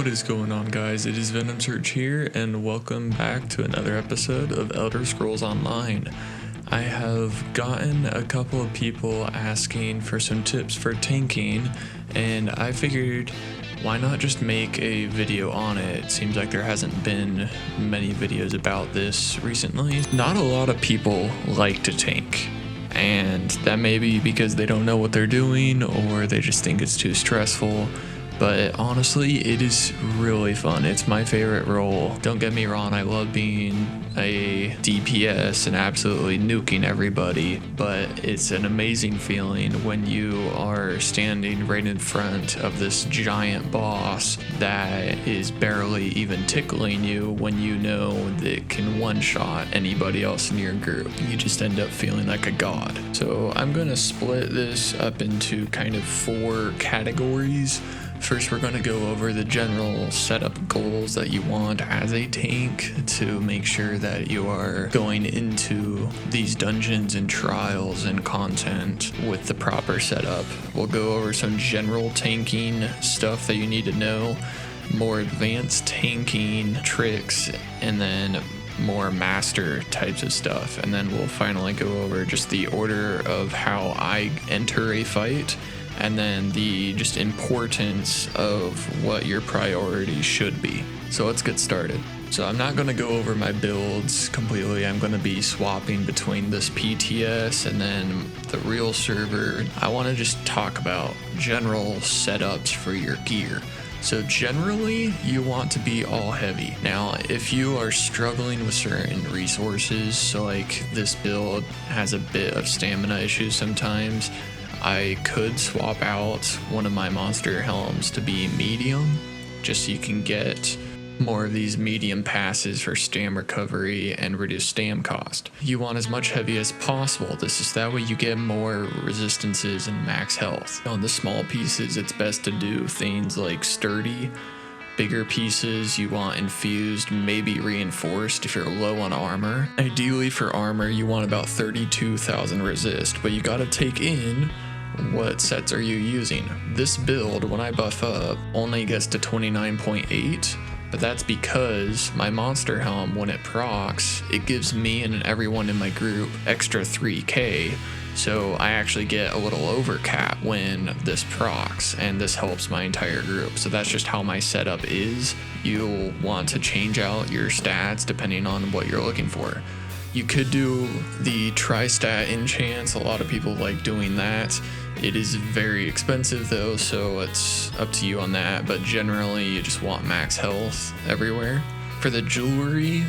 What is going on, guys? It is Venom Search here, and welcome back to another episode of Elder Scrolls Online. I have gotten a couple of people asking for some tips for tanking, and I figured why not just make a video on it. It seems like there hasn't been many videos about this recently. Not a lot of people like to tank, and that may be because they don't know what they're doing or they just think it's too stressful. But honestly, it is really fun. It's my favorite role. Don't get me wrong, I love being a DPS and absolutely nuking everybody, but it's an amazing feeling when you are standing right in front of this giant boss that is barely even tickling you when you know that it can one-shot anybody else in your group. You just end up feeling like a god. So I'm gonna split this up into kind of 4 categories. First, we're going to go over the general setup goals that you want as a tank to make sure that you are going into these dungeons and trials and content with the proper setup. We'll go over some general tanking stuff that you need to know, more advanced tanking tricks, and then more master types of stuff. And then we'll finally go over just the order of how I enter a fight, and then the just importance of what your priorities should be. So let's get started. So I'm not going to go over my builds completely. I'm going to be swapping between this PTS and then the real server. I want to just talk about general setups for your gear. So generally, you want to be all heavy. Now, if you are struggling with certain resources, so like this build has a bit of stamina issues sometimes, I could swap out one of my monster helms to be medium, just so you can get more of these medium passes for stam recovery and reduce stam cost. You want as much heavy as possible. This is that way you get more resistances and max health. On the small pieces, it's best to do things like sturdy. Bigger pieces you want infused, maybe reinforced if you're low on armor. Ideally for armor, you want about 32,000 resist, but you gotta take in what sets are you using. This build, when I buff up, only gets to 29.8, but that's because my monster helm, when it procs, it gives me and everyone in my group extra 3k, so I actually get a little over cap when this procs, and this helps my entire group. So that's just how my setup is. You'll want to change out your stats depending on what you're looking for. You could do the tri-stat enchants. A lot of people like doing that. It is very expensive though, so it's up to you on that, but generally you just want max health everywhere. For the jewelry,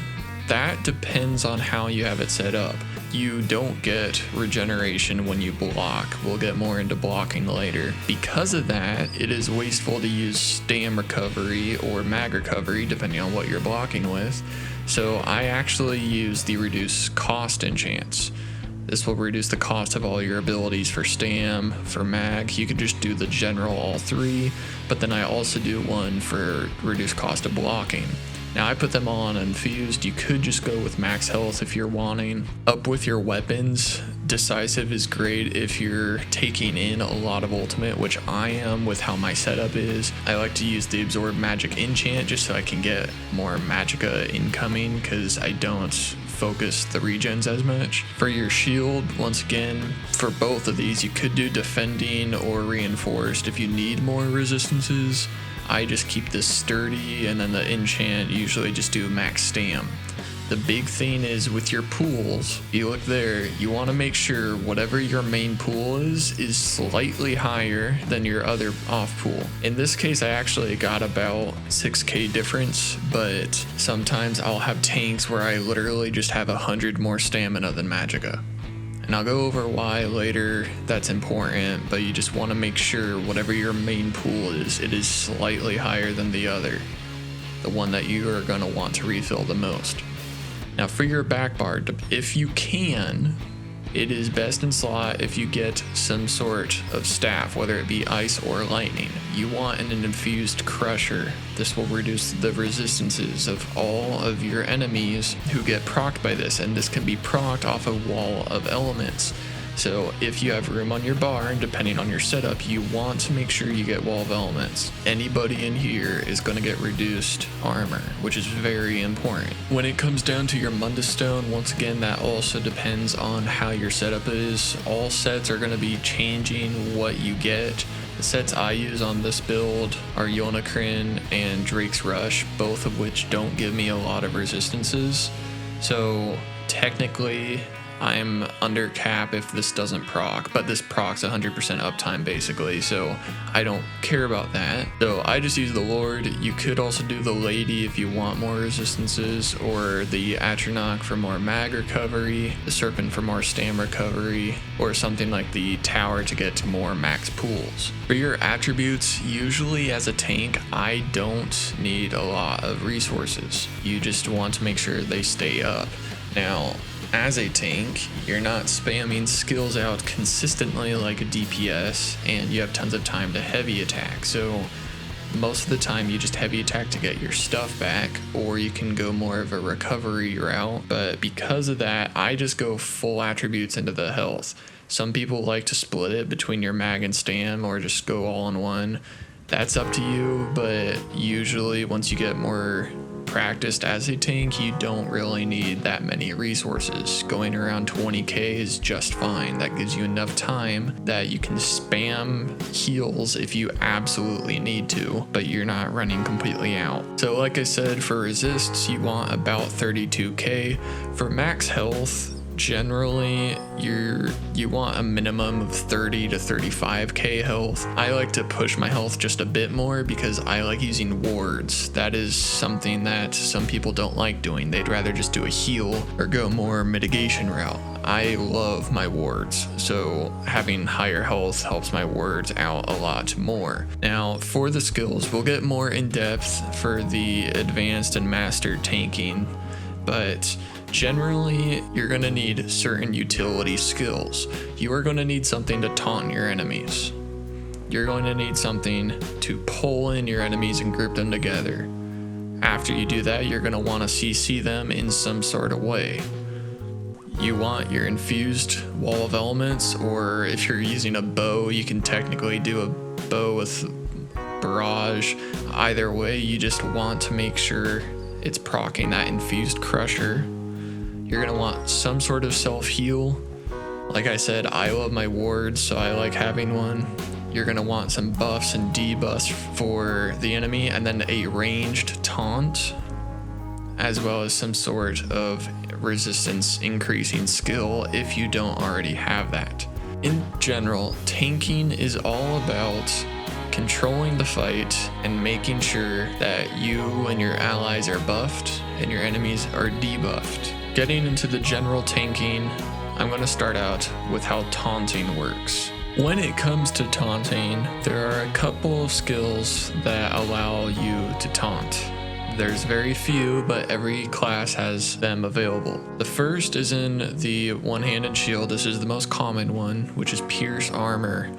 that depends on how you have it set up. You don't get regeneration when you block. We'll get more into blocking later. Because of that, it is wasteful to use stam recovery or mag recovery, depending on what you're blocking with. So I actually use the reduce cost enchants. This will reduce the cost of all your abilities for stam, for mag. You could just do the general all 3, but then I also do one for reduce cost of blocking. Now I put them all on infused. You could just go with max health if you're wanting. Up with your weapons, decisive is great if you're taking in a lot of ultimate, which I am with how my setup is. I like to use the absorb magic enchant just so I can get more magicka incoming, because I don't focus the regens as much. For your shield, once again, for both of these, you could do defending or reinforced if you need more resistances. I just keep this sturdy, and then the enchant usually just do max stam. The big thing is with your pools, you look there, you want to make sure whatever your main pool is slightly higher than your other off pool. In this case, I actually got about 6k difference, but sometimes I'll have tanks where I literally just have 100 more stamina than magicka. And I'll go over why later that's important, but you just want to make sure whatever your main pool is, it is slightly higher than the other, the one that you are going to want to refill the most. Now for your back bar, if you can, it is best in slot if you get some sort of staff, whether it be ice or lightning. You want an infused crusher. This will reduce the resistances of all of your enemies who get procced by this, and this can be procced off a wall of elements. So if you have room on your bar, and depending on your setup, you want to make sure you get Wall of Elements. Anybody in here is going to get reduced armor, which is very important. When it comes down to your Mundus Stone, once again, that also depends on how your setup is. All sets are going to be changing what you get. The sets I use on this build are Yonakrin and Drake's Rush, both of which don't give me a lot of resistances. So technically, I'm under cap if this doesn't proc, but this procs 100% uptime basically, so I don't care about that. So I just use the Lord. You could also do the Lady if you want more resistances, or the Atronach for more mag recovery, the Serpent for more stam recovery, or something like the Tower to get to more max pools. For your attributes, usually as a tank, I don't need a lot of resources. You just want to make sure they stay up. Now, as a tank, you're not spamming skills out consistently like a DPS, and you have tons of time to heavy attack. So most of the time you just heavy attack to get your stuff back, or you can go more of a recovery route. But because of that, I just go full attributes into the health. Some people like to split it between your mag and stam, or just go all in one. That's up to you, but usually once you get more practiced as a tank, you don't really need that many resources. Going around 20k is just fine. That gives you enough time that you can spam heals if you absolutely need to, but you're not running completely out. So like I said, for resists, you want about 32k. For max health, generally you want a minimum of 30 to 35k health. I like to push my health just a bit more because I like using wards. That is something that some people don't like doing. They'd rather just do a heal or go more mitigation route. I love my wards, so having higher health helps my wards out a lot more. Now for the skills, we'll get more in depth for the advanced and master tanking, but generally, you're going to need certain utility skills. You are going to need something to taunt your enemies. You're going to need something to pull in your enemies and group them together. After you do that, you're going to want to CC them in some sort of way. You want your infused Wall of Elements, or if you're using a bow, you can technically do a bow with barrage. Either way, you just want to make sure it's proccing that infused crusher. You're going to want some sort of self-heal. Like I said, I love my wards, so I like having one. You're going to want some buffs and debuffs for the enemy, and then a ranged taunt, as well as some sort of resistance increasing skill if you don't already have that. In general, tanking is all about controlling the fight and making sure that you and your allies are buffed and your enemies are debuffed. Getting into the general tanking, I'm going to start out with how taunting works. When it comes to taunting, there are a couple of skills that allow you to taunt. There's very few, but every class has them available. The first is in the one-handed shield. This is the most common one, which is Pierce Armor.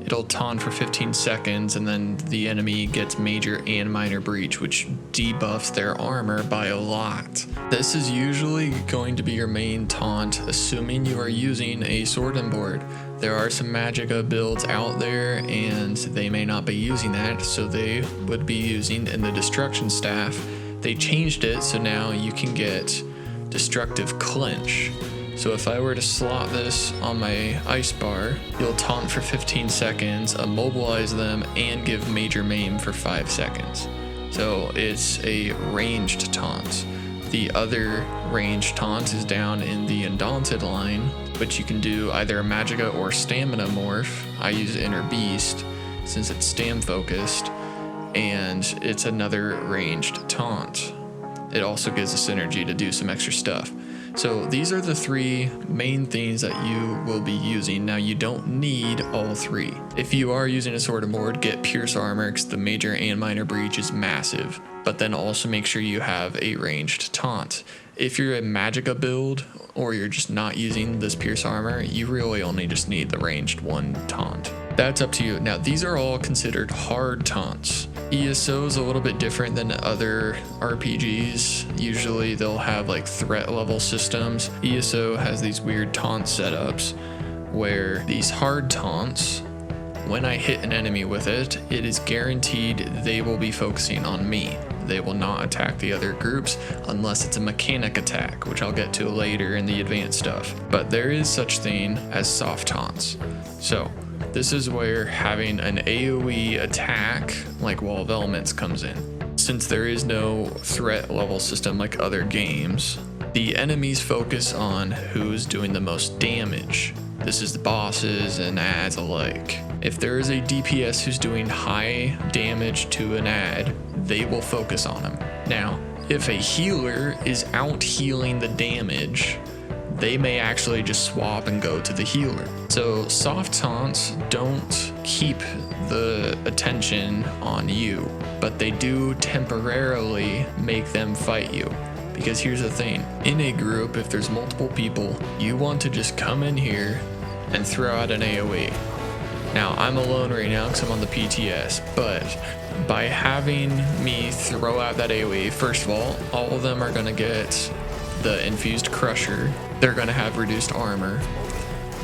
It'll taunt for 15 seconds, and then the enemy gets Major and Minor Breach, which debuffs their armor by a lot. This is usually going to be your main taunt, assuming you are using a sword and board. There are some Magicka builds out there, and they may not be using that, so they would be using in the Destruction Staff. They changed it, so now you can get Destructive Clinch. So if I were to slot this on my ice bar, you'll taunt for 15 seconds, immobilize them, and give Major Maim for 5 seconds. So it's a ranged taunt. The other ranged taunt is down in the Undaunted line, which you can do either a Magicka or Stamina morph. I use Inner Beast since it's stam focused, and it's another ranged taunt. It also gives a synergy to do some extra stuff. So these are the three main things that you will be using. Now you don't need all three. If you are using a sword and board, get Pierce Armor because the Major and Minor Breach is massive, but then also make sure you have a ranged taunt. If you're a Magicka build, or you're just not using this Pierce Armor, you really only just need the ranged one taunt. That's up to you. Now these are all considered hard taunts. ESO is a little bit different than other RPGs. Usually they'll have like threat level systems. ESO has these weird taunt setups, where these hard taunts, when I hit an enemy with it, it is guaranteed they will be focusing on me. They will not attack the other groups unless it's a mechanic attack, which I'll get to later in the advanced stuff. But there is such thing as soft taunts. So this is where having an AoE attack like Wall of Elements comes in. Since there is no threat level system like other games, the enemies focus on who's doing the most damage. This is the bosses and ads alike. If there is a DPS who's doing high damage to an ad, they will focus on him. Now, if a healer is out healing the damage, they may actually just swap and go to the healer. So soft taunts don't keep the attention on you, but they do temporarily make them fight you. Because here's the thing, in a group, if there's multiple people, you want to just come in here and throw out an AoE. Now, I'm alone right now because I'm on the PTS, but by having me throw out that AoE, first of all of them are going to get the infused crusher. They're going to have reduced armor.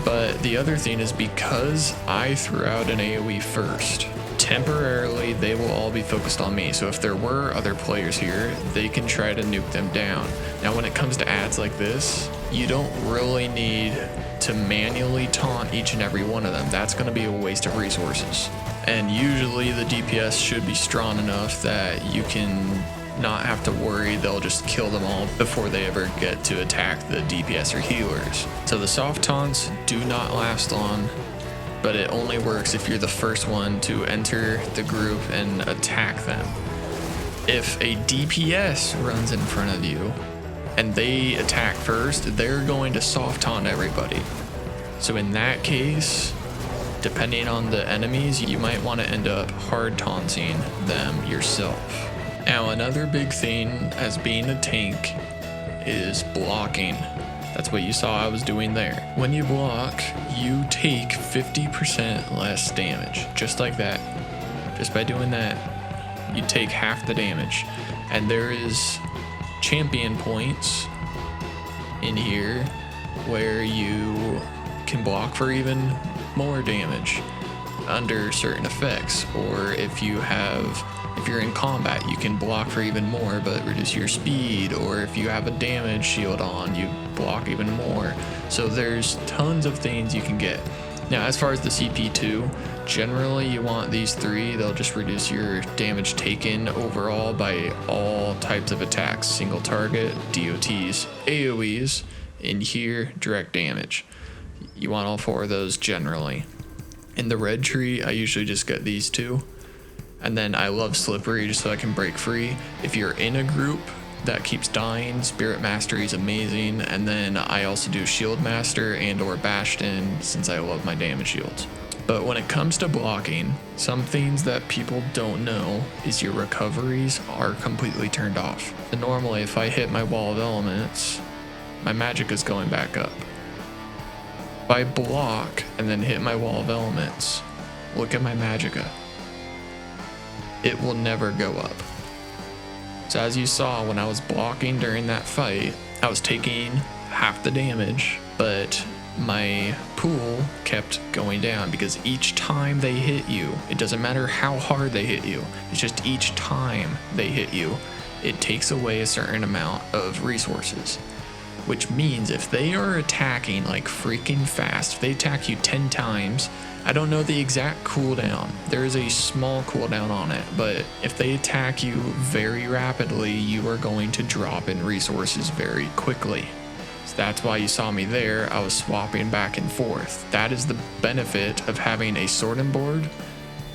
But the other thing is, because I threw out an AoE first, temporarily they will all be focused on me. So if there were other players here, they can try to nuke them down. Now, when it comes to ads like this, you don't really need to manually taunt each and every one of them. That's going to be a waste of resources. And usually the DPS should be strong enough that you can not have to worry they'll just kill them all before they ever get to attack the DPS or healers. So the soft taunts do not last long, but it only works if you're the first one to enter the group and attack them. If a DPS runs in front of you and they attack first, they're going to soft taunt everybody. So in that case, depending on the enemies, you might want to end up hard taunting them yourself. Now, another big thing as being a tank is blocking. That's what you saw I was doing there. When you block, you take 50% less damage, just like that. Just by doing that, you take half the damage. And there is champion points in here where you can block for even more damage under certain effects, or if you're in combat, you can block for even more but reduce your speed, or if you have a damage shield on, you block even more. So there's tons of things you can get. Now, as far as the CP2, generally you want these three. They'll just reduce your damage taken overall by all types of attacks: single target, DOTs, AoEs, and here, direct damage. You want all four of those generally. In the red tree, I usually just get these two. And then I love Slippery just so I can break free. If you're in a group that keeps dying, Spirit Mastery is amazing. And then I also do Shield Master and or Bastion since I love my damage shields. But when it comes to blocking, some things that people don't know is your recoveries are completely turned off. And normally if I hit my Wall of Elements, my magic is going back up. If I block and then hit my Wall of Elements, look at my magicka. It will never go up. So as you saw when I was blocking during that fight, I was taking half the damage, but my pool kept going down because each time they hit you, it doesn't matter how hard they hit you, it's just each time they hit you, it takes away a certain amount of resources. Which means if they are attacking like freaking fast, if they attack you 10 times, I don't know the exact cooldown. There is a small cooldown on it, but if they attack you very rapidly, you are going to drop in resources very quickly. So that's why you saw me there. I was swapping back and forth. That is the benefit of having a sorting board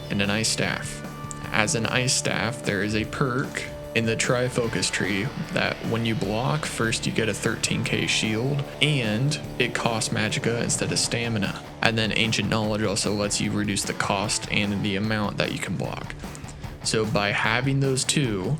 and an ice staff. As an ice staff, there is a perk in the Tri-Focus tree that when you block, first you get a 13k shield, and it costs magicka instead of stamina. And then Ancient Knowledge also lets you reduce the cost and the amount that you can block. So by having those two,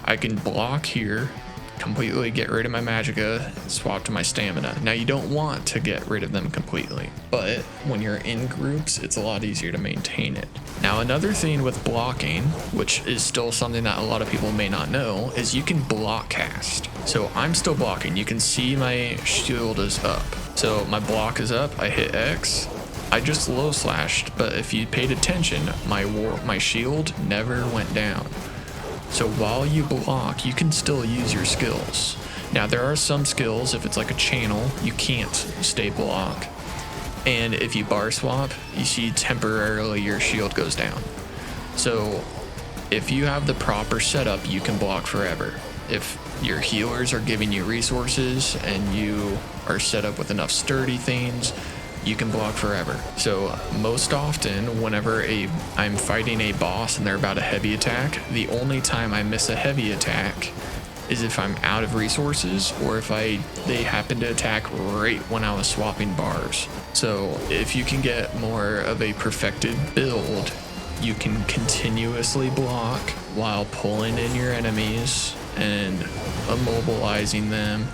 I can block here, completely get rid of my magicka, swap to my stamina. Now you don't want to get rid of them completely, but when you're in groups, it's a lot easier to maintain it. Now another thing with blocking, which is still something that a lot of people may not know, is you can block cast. So I'm still blocking. You can see my shield is up. So my block is up, I hit X. I just low slashed, but if you paid attention, my shield never went down. So while you block, you can still use your skills. Now there are some skills, if it's like a channel, you can't stay block. And if you bar swap, you see temporarily your shield goes down. So if you have the proper setup, you can block forever. If your healers are giving you resources and you are set up with enough sturdy things, you can block forever. So most often, whenever I'm fighting a boss and they're about a heavy attack, the only time I miss a heavy attack is if I'm out of resources or if they happen to attack right when I was swapping bars. So if you can get more of a perfected build, you can continuously block while pulling in your enemies and immobilizing them,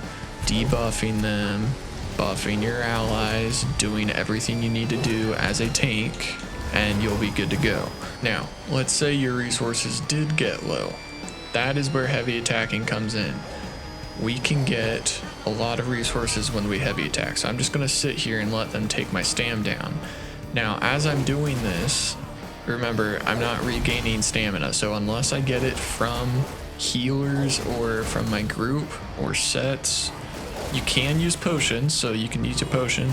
debuffing them, buffing your allies, doing everything you need to do as a tank, and you'll be good to go. Now, let's say your resources did get low. That is where heavy attacking comes in. We can get a lot of resources when we heavy attack, so I'm just going to sit here and let them take my stam down. Now, as I'm doing this, remember, I'm not regaining stamina, so unless I get it from healers or from my group or sets, you can use potions, so you can use a potion.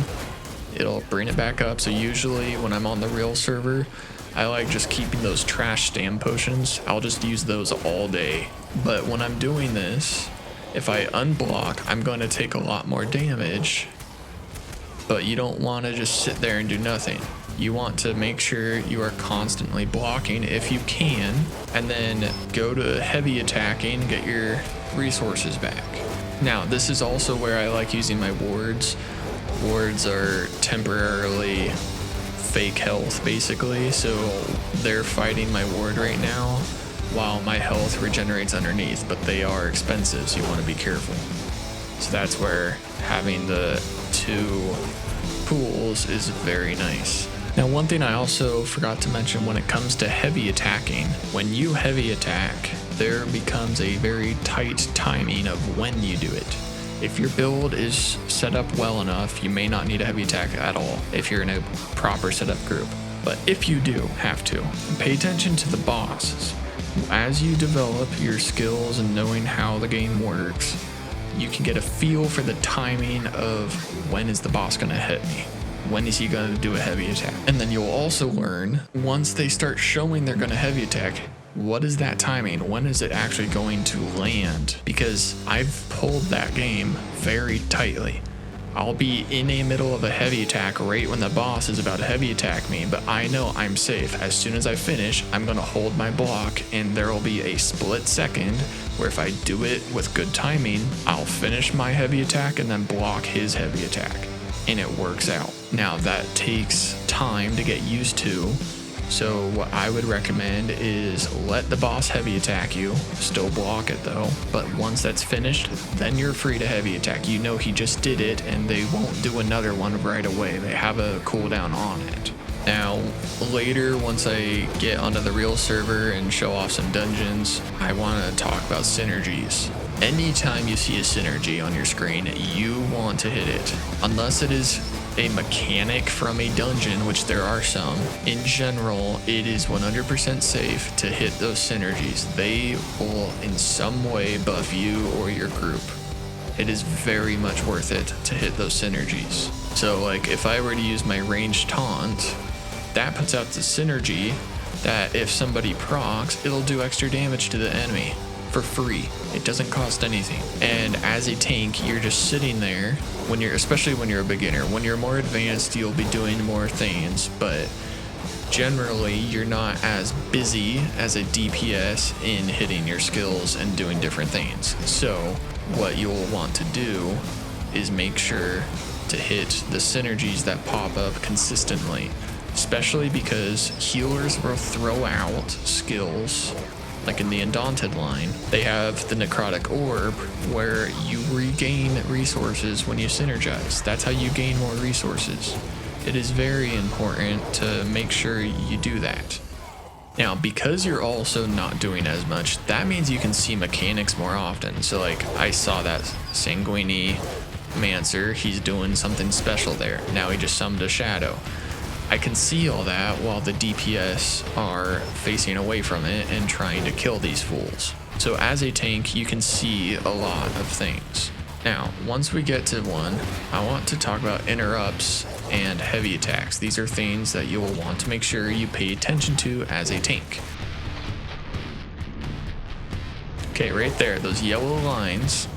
It'll bring it back up. So usually when I'm on the real server, I like just keeping those trash stam potions. I'll just use those all day. But when I'm doing this, if I unblock, I'm going to take a lot more damage. But you don't want to just sit there and do nothing. You want to make sure you are constantly blocking if you can, and then go to heavy attacking, get your resources back. Now, this is also where I like using my wards. Wards are temporarily fake health, basically, so they're fighting my ward right now while my health regenerates underneath, but they are expensive, so you want to be careful. So that's where having the two pools is very nice. Now, one thing I also forgot to mention when it comes to heavy attacking, when you heavy attack, there becomes a very tight timing of when you do it. If your build is set up well enough, you may not need a heavy attack at all if you're in a proper setup group. But if you do have to, pay attention to the bosses. As you develop your skills and knowing how the game works, you can get a feel for the timing of when is the boss going to hit me. When is he going to do a heavy attack? And then you'll also learn, once they start showing they're going to heavy attack, what is that timing? When is it actually going to land? Because I've pulled that game very tightly. I'll be in the middle of a heavy attack right when the boss is about to heavy attack me, but I know I'm safe. As soon as I finish, I'm going to hold my block, and there will be a split second where if I do it with good timing, I'll finish my heavy attack and then block his heavy attack. And it works out. Now that takes time to get used to. So what I would recommend is let the boss heavy attack you, still block it though, but once that's finished, then you're free to heavy attack. You know he just did it and they won't do another one right away. They have a cooldown on it. Now, later, once I get onto the real server and show off some dungeons, I want to talk about synergies. Anytime you see a synergy on your screen, you want to hit it. Unless it is a mechanic from a dungeon, which there are some, in general, it is 100% safe to hit those synergies. They will in some way buff you or your group. It is very much worth it to hit those synergies. So like if I were to use my ranged taunt, that puts out the synergy that if somebody procs, it'll do extra damage to the enemy for free. It doesn't cost anything. And as a tank, you're just sitting there when you're, especially when you're a beginner. When you're more advanced, you'll be doing more things, but generally you're not as busy as a DPS in hitting your skills and doing different things. So what you'll want to do is make sure to hit the synergies that pop up consistently, especially because healers will throw out skills like in the Undaunted line, they have the Necrotic Orb where you regain resources when you synergize. That's how you gain more resources. It is very important to make sure you do that. Now, because you're also not doing as much, that means you can see mechanics more often. So like, I saw that Sanguini Mancer, he's doing something special there. Now he just summoned a shadow. I can see all that while the DPS are facing away from it and trying to kill these fools. So as a tank, you can see a lot of things. Now, once we get to one, I want to talk about interrupts and heavy attacks. These are things that you will want to make sure you pay attention to as a tank. Okay, right there, those yellow lines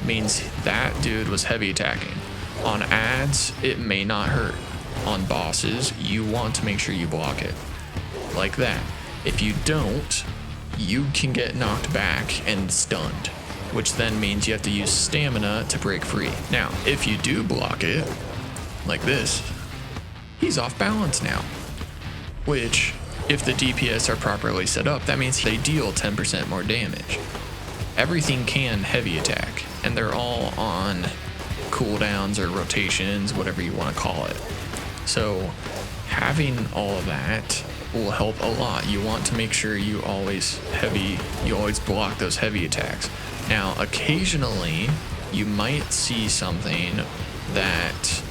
means that dude was heavy attacking. On ads, it may not hurt. On bosses, you want to make sure you block it. Like that. If you don't, you can get knocked back and stunned, which then means you have to use stamina to break free. Now, if you do block it, like this, he's off balance now. Which, if the DPS are properly set up, that means they deal 10% more damage. Everything can heavy attack, and they're all on cooldowns or rotations, whatever you want to call it. So, having all of that will help a lot. You want to make sure you always block those heavy attacks. Now, occasionally, you might see something that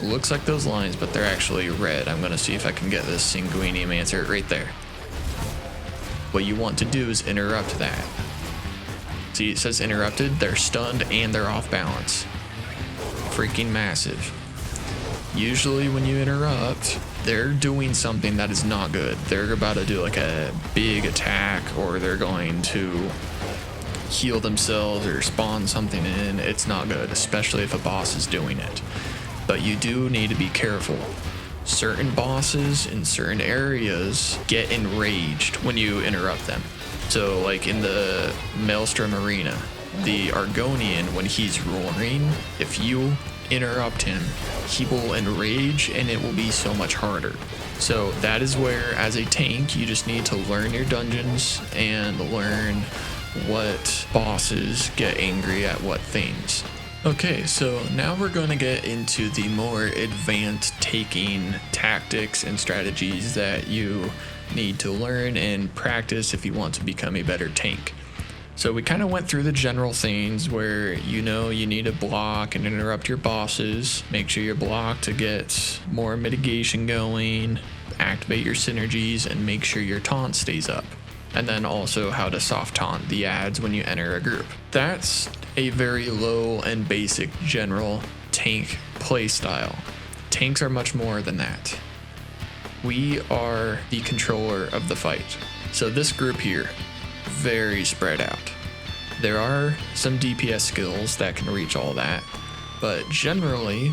looks like those lines, but they're actually red. I'm going to see if I can get this Sanguini Mancer right there. What you want to do is interrupt that. See, it says interrupted, they're stunned, and they're off balance. Freaking massive. Usually when you interrupt, they're doing something that is not good. They're about to do like a big attack, or they're going to heal themselves or spawn something in. It's not good, especially if a boss is doing it. But you do need to be careful. Certain bosses in certain areas get enraged when you interrupt them. So like in the Maelstrom Arena, the Argonian, when he's roaring, if you interrupt him, he will enrage and it will be so much harder. So that is where, as a tank, you just need to learn your dungeons and learn what bosses get angry at what things. Okay, so now we're going to get into the more advanced taking tactics and strategies that you need to learn and practice if you want to become a better tank. So we kind of went through the general things where you need to block and interrupt your bosses, make sure you're blocked to get more mitigation going, activate your synergies, and make sure your taunt stays up. And then also how to soft taunt the ads when you enter a group. That's a very low and basic general tank playstyle. Tanks are much more than that. We are the controller of the fight. So this group here, very spread out. There are some DPS skills that can reach all that, but generally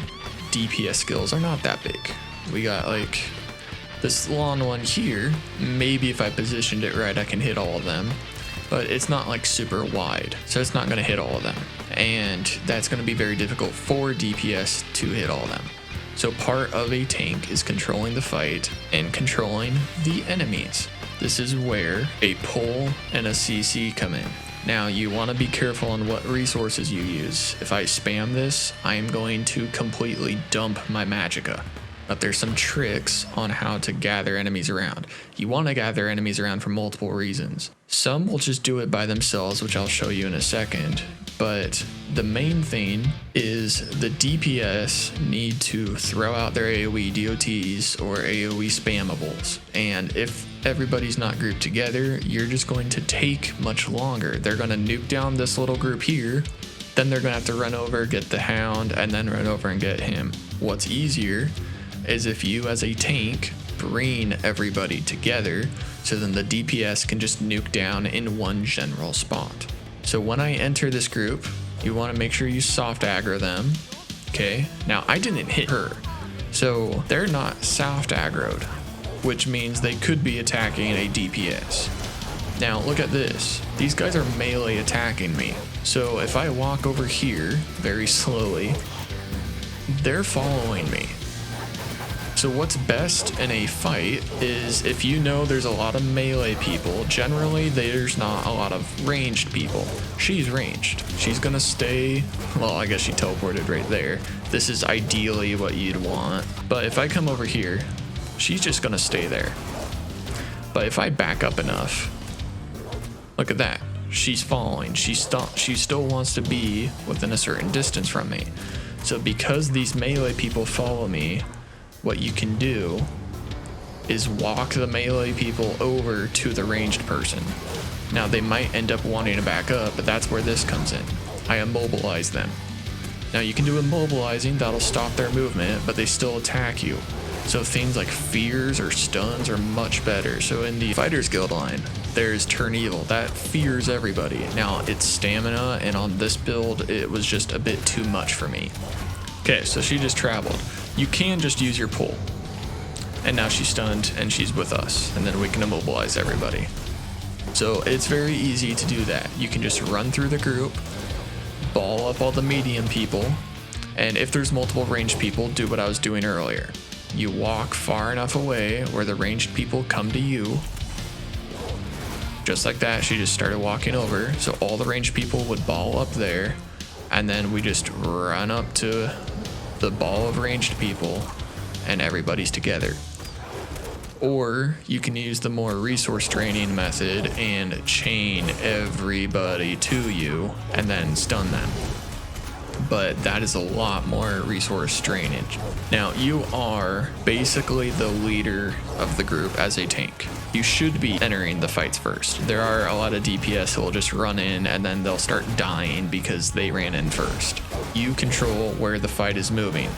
DPS skills are not that big. We got like this long one here. Maybe if I positioned it right, I can hit all of them, but it's not like super wide, so it's not going to hit all of them, and that's going to be very difficult for DPS to hit all of them. So part of a tank is controlling the fight and controlling the enemies. This is where a pull and a CC come in. Now you want to be careful on what resources you use. If I spam this, I am going to completely dump my magicka. But there's some tricks on how to gather enemies around. You want to gather enemies around for multiple reasons. Some will just do it by themselves, which I'll show you in a second. But the main thing is the DPS need to throw out their AoE DOTs or AoE spammables. And if everybody's not grouped together, you're just going to take much longer. They're going to nuke down this little group here, then they're going to have to run over, get the hound, and then run over and get him. What's easier is if you as a tank bring everybody together, so then the DPS can just nuke down in one general spot. So when I enter this group, you want to make sure you soft aggro them. Okay, now I didn't hit her, so they're not soft aggroed, which means they could be attacking a DPS. Now look at this, these guys are melee attacking me. So if I walk over here very slowly, they're following me. So what's best in a fight is if you know there's a lot of melee people, generally there's not a lot of ranged people. She's ranged. She's gonna stay, well, I guess she teleported right there. This is ideally what you'd want. But if I come over here, she's just gonna stay there. But if I back up enough, look at that. She's falling. She still wants to be within a certain distance from me. So because these melee people follow me, what you can do is walk the melee people over to the ranged person. Now they might end up wanting to back up, but that's where this comes in. I immobilize them. Now you can do immobilizing, that'll stop their movement, but they still attack you. So things like fears or stuns are much better. So in the Fighters Guild line, there's Turn Evil. That fears everybody. Now it's stamina, and on this build, it was just a bit too much for me. Okay, so she just traveled. You can just use your pull. And now she's stunned and she's with us. And then we can immobilize everybody. So it's very easy to do that. You can just run through the group, ball up all the medium people, and if there's multiple ranged people, do what I was doing earlier. You walk far enough away where the ranged people come to you. Just like that, she just started walking over. So all the ranged people would ball up there, and then we just run up to the ball of ranged people, and everybody's together. Or you can use the more resource draining method and chain everybody to you and then stun them. But that is a lot more resource drainage. Now you are basically the leader of the group as a tank. You should be entering the fights first. There are a lot of DPS who will just run in and then they'll start dying because they ran in first. You control where the fight is moving.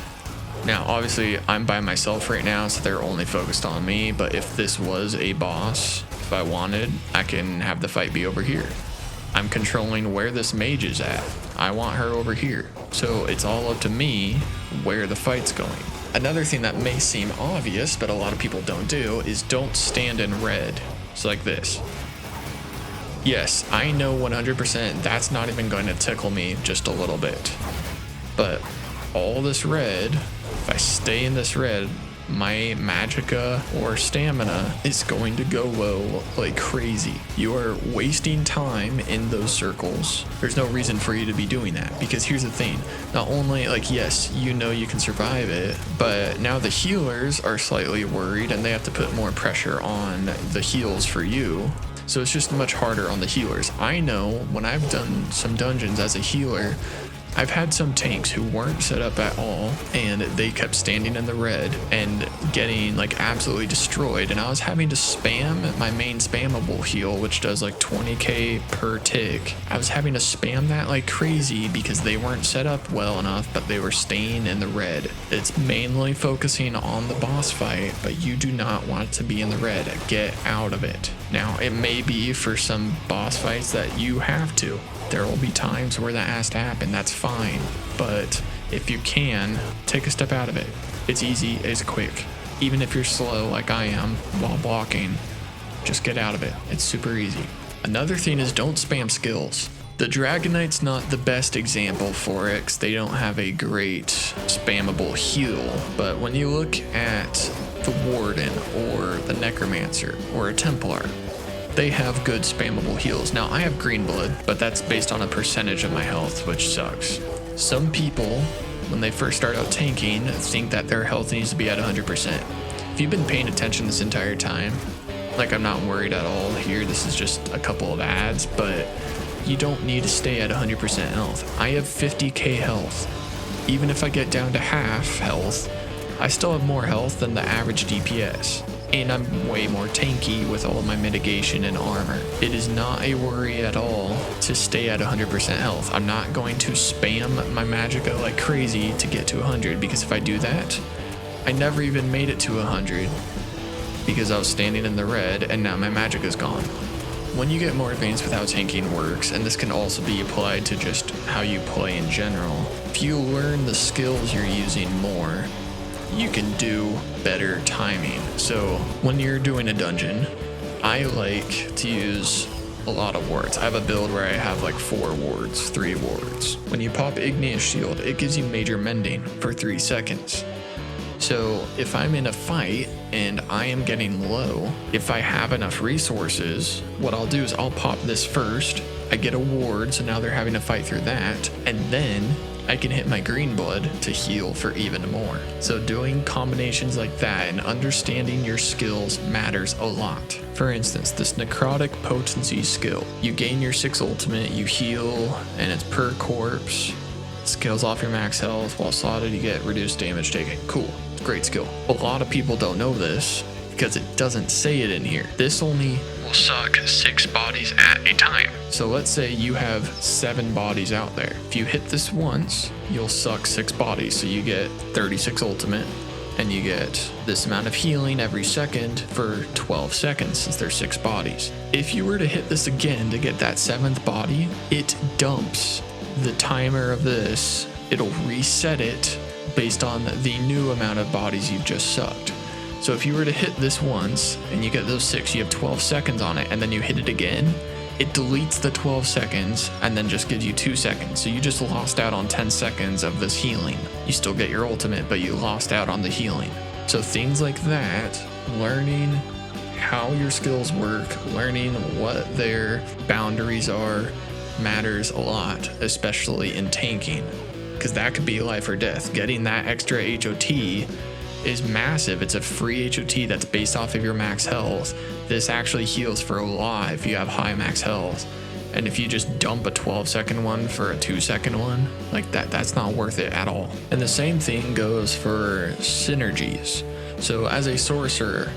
Now obviously I'm by myself right now, so they're only focused on me, but if this was a boss, if I wanted, I can have the fight be over here. I'm controlling where this mage is at. I want her over here. So it's all up to me where the fight's going. Another thing that may seem obvious, but a lot of people don't do, is don't stand in red. So like this. Yes, I know 100% that's not even going to tickle me just a little bit. But all this red, if I stay in this red, my magicka or stamina is going to go low like crazy. You are wasting time in those circles. There's no reason for you to be doing that, because here's the thing. Not only, like, yes, you know you can survive it, but now the healers are slightly worried and they have to put more pressure on the heals for you. So it's just much harder on the healers. I know when I've done some dungeons as a healer, I've had some tanks who weren't set up at all, and they kept standing in the red and getting like absolutely destroyed, and I was having to spam my main spammable heal, which does like 20k per tick. I was having to spam that like crazy because they weren't set up well enough, but they were staying in the red. It's mainly focusing on the boss fight, but you do not want to be in the red. Get out of it. Now, it may be for some boss fights that you have to. There will be times where that has to happen, that's fine. But if you can, take a step out of it. It's easy, it's quick. Even if you're slow like I am while blocking, just get out of it. It's super easy. Another thing is don't spam skills. The Dragon Knight's not the best example for it because they don't have a great spammable heal. But when you look at the Warden or the Necromancer or a Templar, they have good spammable heals. Now, I have green blood, but that's based on a percentage of my health, which sucks. Some people, when they first start out tanking, think that their health needs to be at 100%. If you've been paying attention this entire time, like I'm not worried at all here, this is just a couple of ads, but you don't need to stay at 100% health. I have 50k health. Even if I get down to half health, I still have more health than the average DPS. And I'm way more tanky with all of my mitigation and armor. It is not a worry at all to stay at 100% health. I'm not going to spam my magicka like crazy to get to 100, because if I do that, I never even made it to 100 because I was standing in the red and now my magicka is gone. When you get more advanced with how tanking works, and this can also be applied to just how you play in general, if you learn the skills you're using more, you can do better timing. So when you're doing a dungeon, I like to use a lot of wards. I have a build where I have like 4 wards, 3 wards. When you pop Igneous Shield, it gives you major mending for 3 seconds. So if I'm in a fight and I am getting low, if I have enough resources, what I'll do is I'll pop this first. I get a ward, so now they're having to fight through that, and then I can hit my green blood to heal for even more. So doing combinations like that and understanding your skills matters a lot. For instance, this necrotic potency skill. You gain your 6 ultimate, you heal, and it's per corpse. Scales off your max health. While slotted, you get reduced damage taken. Cool. Great skill. A lot of people don't know this because it doesn't say it in here. This only will suck 6 bodies at a time. So let's say you have 7 bodies out there. If you hit this once, you'll suck 6 bodies. So you get 36 ultimate and you get this amount of healing every second for 12 seconds since there's 6 bodies. If you were to hit this again to get that 7th body, it dumps the timer of this. It'll reset it based on the new amount of bodies you've just sucked. So if you were to hit this once and you get those 6, you have 12 seconds on it, and then you hit it again, it deletes the 12 seconds and then just gives you 2 seconds. So you just lost out on 10 seconds of this healing. You still get your ultimate, but you lost out on the healing. So things like that, learning how your skills work, learning what their boundaries are, matters a lot, especially in tanking, because that could be life or death. Getting that extra HOT is massive. It's a free HOT that's based off of your max health. This actually heals for a lot if you have high max health. And if you just dump a 12-second one for a 2-second one, like that's not worth it at all. And the same thing goes for synergies. So as a sorcerer,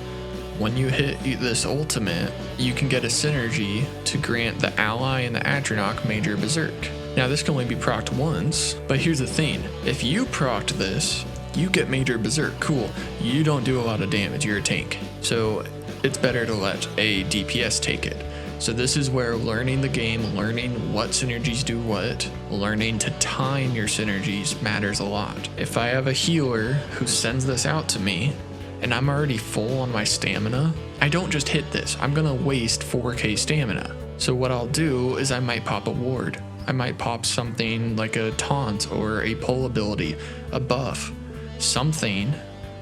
when you hit this ultimate, you can get a synergy to grant the ally and the Atronach Major Berserk. Now this can only be procced once, but here's the thing. If you procced this, you get Major Berserk. Cool. You don't do a lot of damage, you're a tank. So it's better to let a DPS take it. So this is where learning the game, learning what synergies do what, learning to time your synergies matters a lot. If I have a healer who sends this out to me, and I'm already full on my stamina, I don't just hit this. I'm gonna waste 4k stamina. So what I'll do is I might pop a ward. I might pop something like a taunt or a pull ability, a buff, something.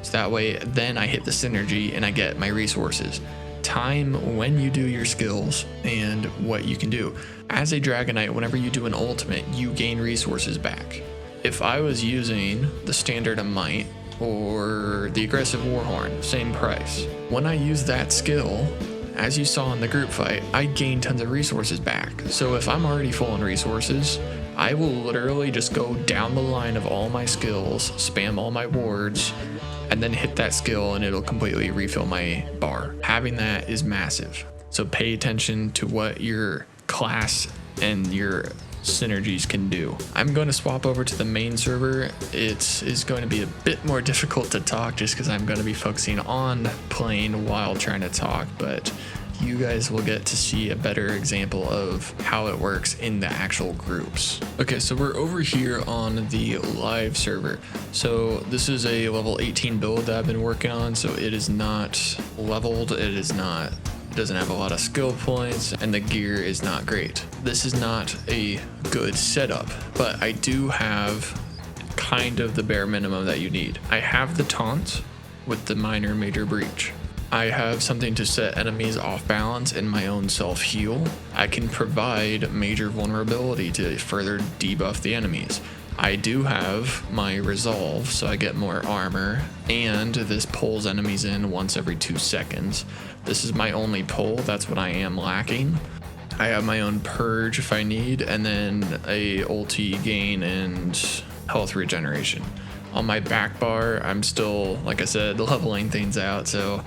So that way then I hit the synergy and I get my resources. Time when you do your skills and what you can do. As a Dragon Knight, whenever you do an ultimate, you gain resources back. If I was using the Standard of Might, or the Aggressive Warhorn, same price. When I use that skill, as you saw in the group fight, I gain tons of resources back. So if I'm already full on resources, I will literally just go down the line of all my skills, spam all my wards, and then hit that skill and it'll completely refill my bar. Having that is massive. So pay attention to what your class and your synergies can do. I'm going to swap over to the main server. It is going to be a bit more difficult to talk just because I'm going to be focusing on playing while trying to talk, but you guys will get to see a better example of how it works in the actual groups. Okay, so we're over here on the live server. So this is a level 18 build that I've been working on, so it is not leveled, doesn't have a lot of skill points, and the gear is not great. This is not a good setup, but I do have kind of the bare minimum that you need. I have the taunt with the minor major breach. I have something to set enemies off balance and my own self heal. I can provide major vulnerability to further debuff the enemies. I do have my resolve, so I get more armor, and this pulls enemies in once every 2 seconds. This is my only pull, that's what I am lacking. I have my own purge if I need, and then a ulti gain and health regeneration. On my back bar, I'm still, like I said, leveling things out, so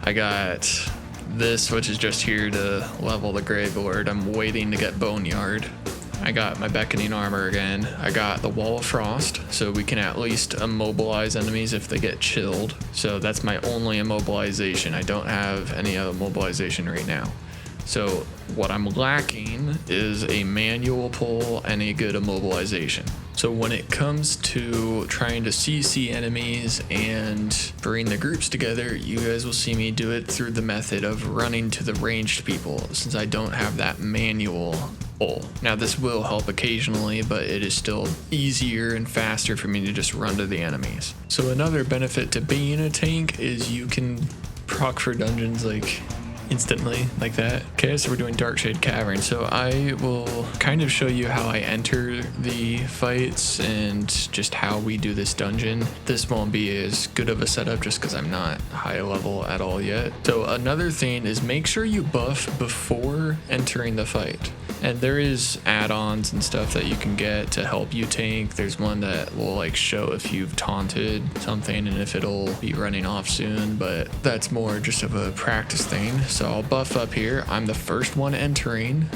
I got this, which is just here to level the Grey Lord. I'm waiting to get Boneyard. I got my Beckoning Armor again. I got the Wall of Frost, so we can at least immobilize enemies if they get chilled. So that's my only immobilization. I don't have any other immobilization right now. So what I'm lacking is a manual pull and a good immobilization. So when it comes to trying to CC enemies and bring the groups together, you guys will see me do it through the method of running to the ranged people, since I don't have that manual pull. Now this will help occasionally, but it is still easier and faster for me to just run to the enemies. So another benefit to being a tank is you can proc for dungeons like instantly like that. Okay, so we're doing Darkshade Cavern. So I will kind of show you how I enter the fights and just how we do this dungeon. This won't be as good of a setup just because I'm not high level at all yet. So another thing is make sure you buff before entering the fight. And there is add-ons and stuff that you can get to help you tank. There's one that will like show if you've taunted something and if it'll be running off soon, but that's more just of a practice thing. So I'll buff up here. I'm the first one entering.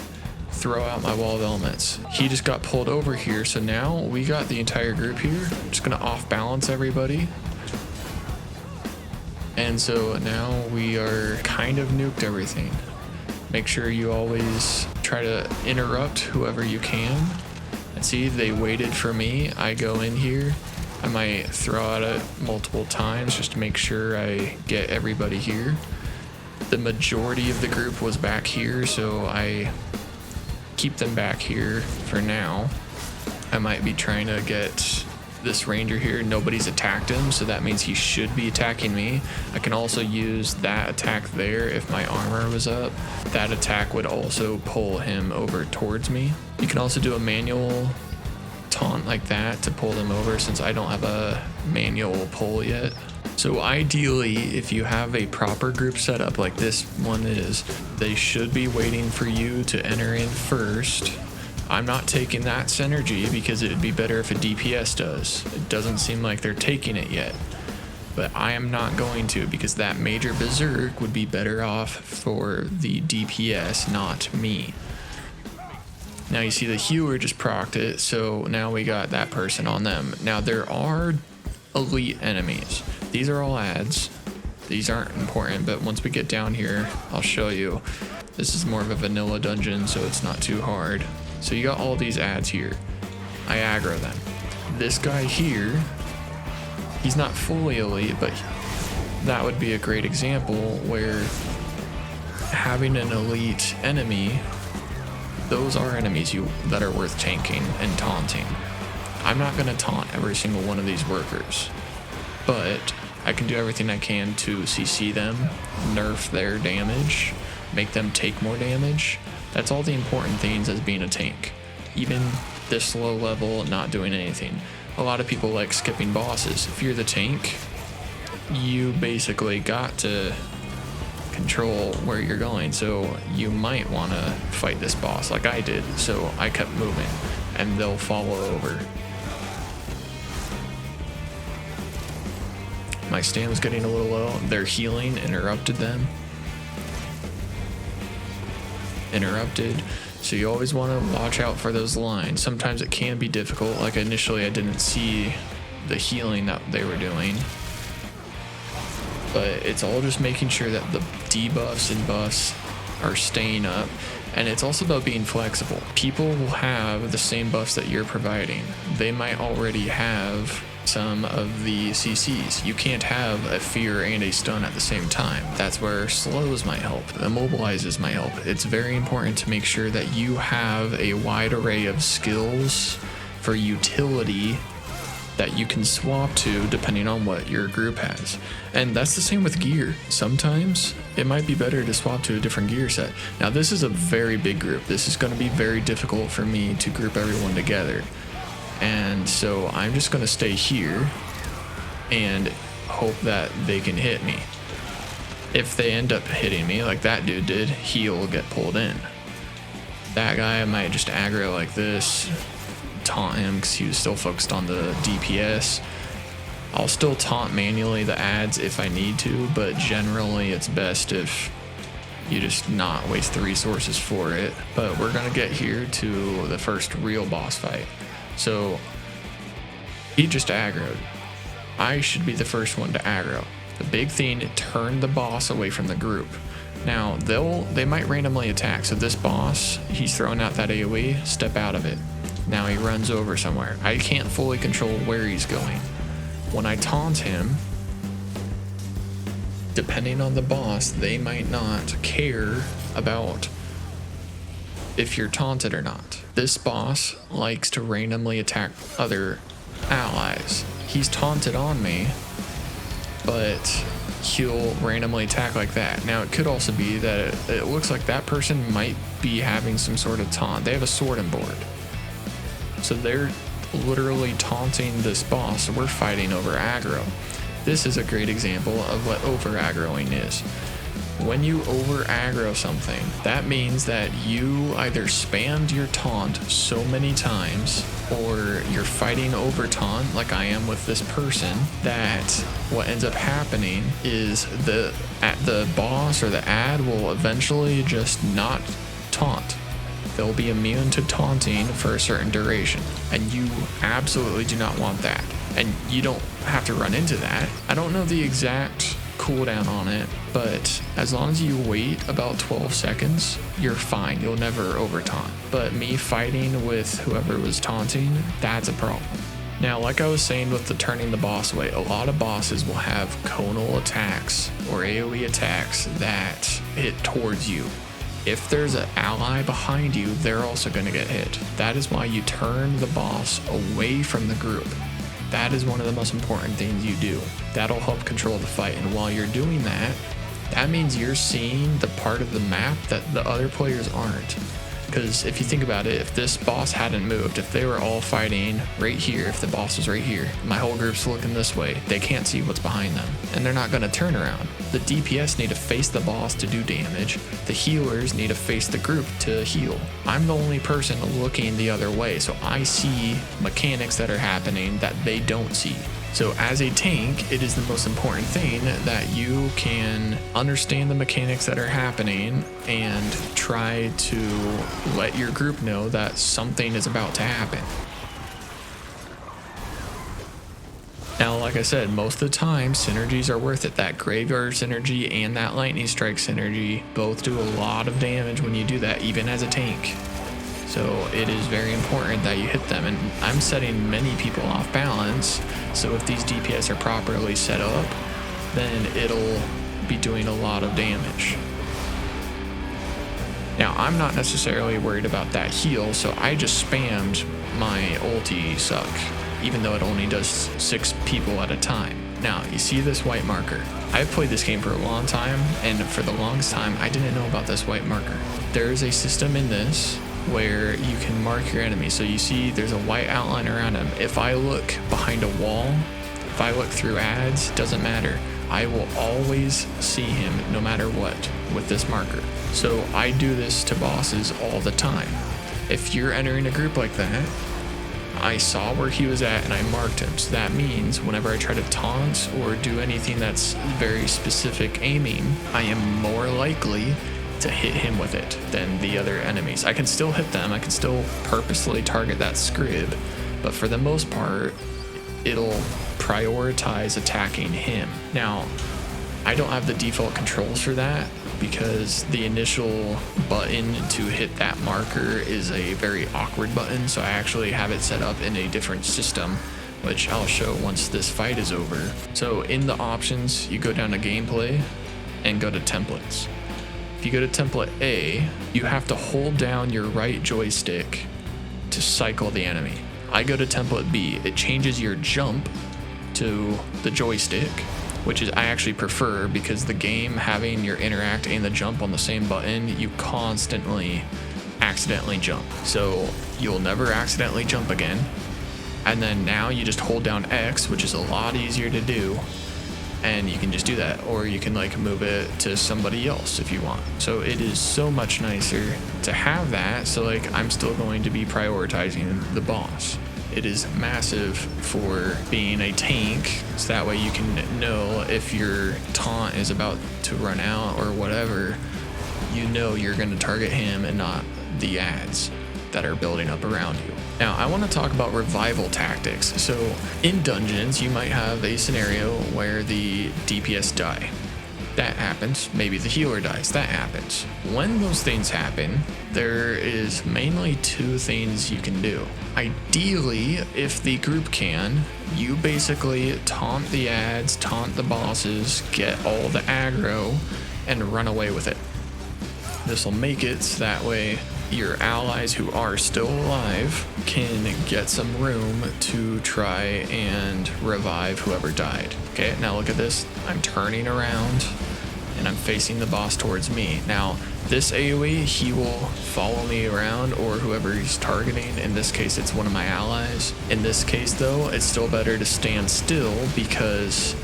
Throw out my wall of elements. He just got pulled over here, so now we got the entire group here. I'm just gonna off balance everybody. And so now we are kind of nuked everything. Make sure you always try to interrupt whoever you can. And see, they waited for me. I go in here. I might throw out it multiple times just to make sure I get everybody here. The majority of the group was back here, so I keep them back here for now. I might be trying to get this ranger here. Nobody's attacked him, so that means he should be attacking me. I can also use that attack there if my armor was up. That attack would also pull him over towards me. You can also do a manual taunt like that to pull them over, since I don't have a manual pull yet. So ideally, if you have a proper group setup like this one is, they should be waiting for you to enter in first. I'm not taking that synergy because it would be better if a DPS does. It doesn't seem like they're taking it yet, but I am not going to, because that major berserk would be better off for the DPS, not me. Now you see the healer just procced it, so now we got that person on them. Now there are elite enemies. These are all ads. These aren't important, but once we get down here, I'll show you. This is more of a vanilla dungeon, so it's not too hard. So you got all these ads here. I aggro them. This guy here, he's not fully elite, but that would be a great example where having an elite enemy, those are enemies that are worth tanking and taunting. I'm not gonna taunt every single one of these workers, but I can do everything I can to CC them, nerf their damage, make them take more damage. That's all the important things as being a tank. Even this low level, not doing anything. A lot of people like skipping bosses. If you're the tank, you basically got to control where you're going. So you might want to fight this boss like I did. So I kept moving and they'll follow over. My stand was getting a little low. Their healing interrupted them. Interrupted. So you always want to watch out for those lines. Sometimes it can be difficult. Like initially I didn't see the healing that they were doing, but it's all just making sure that the debuffs and buffs are staying up. And it's also about being flexible. People will have the same buffs that you're providing. They might already have some of the CCs. You can't have a fear and a stun at the same time. That's where slows might help, immobilizes might help. It's very important to make sure that you have a wide array of skills for utility that you can swap to depending on what your group has. And that's the same with gear. Sometimes it might be better to swap to a different gear set. Now this is a very big group. This is going to be very difficult for me to group everyone together. And so I'm just going to stay here and hope that they can hit me. If they end up hitting me like that dude did, he'll get pulled in. That guy, I might just aggro like this, taunt him because he was still focused on the DPS. I'll still taunt manually the ads if I need to, but generally it's best if you just not waste the resources for it. But we're going to get here to the first real boss fight. So he just aggroed. I should be the first one to aggro. The big thing, turn the boss away from the group. Now they might randomly attack. So this boss, he's throwing out that AoE, step out of it. Now he runs over somewhere. I can't fully control where he's going. When I taunt him, depending on the boss, they might not care about if you're taunted or not. This boss likes to randomly attack other allies. He's taunted on me, but he'll randomly attack like that. Now, it could also be that it looks like that person might be having some sort of taunt. They have a sword and board. So they're literally taunting this boss. We're fighting over aggro. This is a great example of what over aggroing is. When you over aggro something, that means that you either spammed your taunt so many times, or you're fighting over taunt like I am with this person, that what ends up happening is the boss or the ad will eventually just not taunt. They'll be immune to taunting for a certain duration, and you absolutely do not want that. And you don't have to run into that. I don't know the exact cooldown on it, but as long as you wait about 12 seconds, you're fine. You'll never over taunt. But me fighting with whoever was taunting, that's a problem. Now, like I was saying with the turning the boss away, a lot of bosses will have conal attacks or AoE attacks that hit towards you. If there's an ally behind you, they're also going to get hit. That is why you turn the boss away from the group. That is one of the most important things you do. That'll help control the fight. And while you're doing that, that means you're seeing the part of the map that the other players aren't. Because if you think about it, if this boss hadn't moved, if they were all fighting right here, if the boss was right here, my whole group's looking this way, they can't see what's behind them, and they're not going to turn around. The DPS need to face the boss to do damage. The healers need to face the group to heal. I'm the only person looking the other way, so I see mechanics that are happening that they don't see. So as a tank, it is the most important thing that you can understand the mechanics that are happening and try to let your group know that something is about to happen. Now, like I said, most of the time, synergies are worth it. That graveyard synergy and that lightning strike synergy both do a lot of damage when you do that, even as a tank. So it is very important that you hit them, and I'm setting many people off balance, so if these DPS are properly set up, then it'll be doing a lot of damage. Now, I'm not necessarily worried about that heal, so I just spammed my ulti suck, even though it only does 6 people at a time. Now, you see this white marker. I've played this game for a long time, and for the longest time, I didn't know about this white marker. There is a system in this where you can mark your enemy. So you see there's a white outline around him. If I look behind a wall, if I look through ads, doesn't matter. I will always see him no matter what with this marker. So I do this to bosses all the time. If you're entering a group like that, I saw where he was at and I marked him. So that means whenever I try to taunt or do anything that's very specific aiming, I am more likely to hit him with it than the other enemies. I can still hit them, I can still purposely target that scrib, but for the most part, it'll prioritize attacking him. Now, I don't have the default controls for that because the initial button to hit that marker is a very awkward button, so I actually have it set up in a different system, which I'll show once this fight is over. So in the options, you go down to gameplay and go to templates. If you go to template A, you have to hold down your right joystick to cycle the enemy. I go to template B. It changes your jump to the joystick, which is I actually prefer because the game having your interact and the jump on the same button, you constantly accidentally jump. So you'll never accidentally jump again. And then now you just hold down X, which is a lot easier to do. And you can just do that, or you can like move it to somebody else if you want. So it is so much nicer to have that. So like I'm still going to be prioritizing the boss. It is massive for being a tank, so that way you can know if your taunt is about to run out or whatever, you know you're going to target him and not the ads that are building up around you. Now, I want to talk about revival tactics. So in dungeons, you might have a scenario where the DPS die. That happens. Maybe the healer dies. That happens. When those things happen, there is mainly two things you can do. Ideally, if the group can, you basically taunt the ads, taunt the bosses, get all the aggro, and run away with it. This will make it so that way your allies who are still alive can get some room to try and revive whoever died. Okay, now look at this. I'm turning around and I'm facing the boss towards me. Now, this AoE, he will follow me around or whoever he's targeting. In this case, it's one of my allies. In this case, though, it's still better to stand still because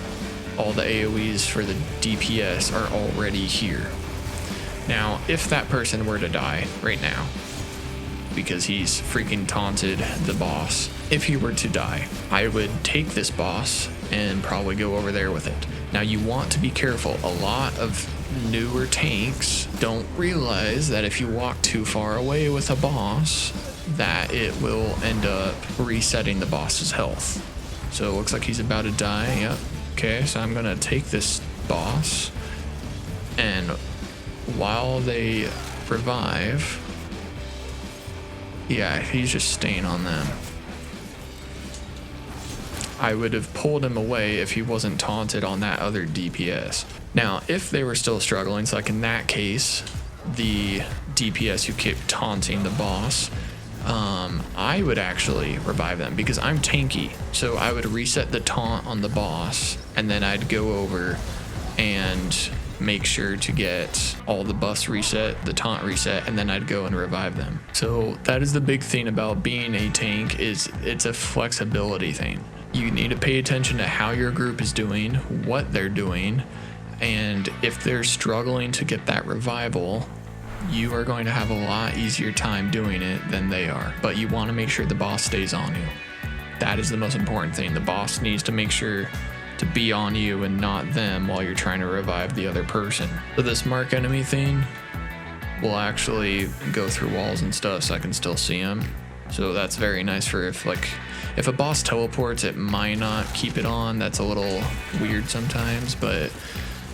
all the AoEs for the DPS are already here. Now, if that person were to die right now, because he's freaking taunted the boss, if he were to die, I would take this boss and probably go over there with it. Now, you want to be careful. A lot of newer tanks don't realize that if you walk too far away with a boss, that it will end up resetting the boss's health. So it looks like he's about to die. Yep. Okay, so I'm gonna take this boss, and while they revive, yeah, he's just staying on them. I would have pulled him away if he wasn't taunted on that other DPS. Now, if they were still struggling, so like in that case, the DPS who kept taunting the boss, I would actually revive them because I'm tanky. So I would reset the taunt on the boss, and then I'd go over and make sure to get all the buffs reset, the taunt reset, and then I'd go and revive them. So that is the big thing about being a tank, is it's a flexibility thing. You need to pay attention to how your group is doing, what they're doing, and if they're struggling to get that revival, you are going to have a lot easier time doing it than they are. But you want to make sure the boss stays on you. That is the most important thing. The boss needs to make sure to be on you and not them while you're trying to revive the other person. So this mark enemy thing will actually go through walls and stuff so I can still see them. So that's very nice for if a boss teleports, it might not keep it on. That's a little weird sometimes, but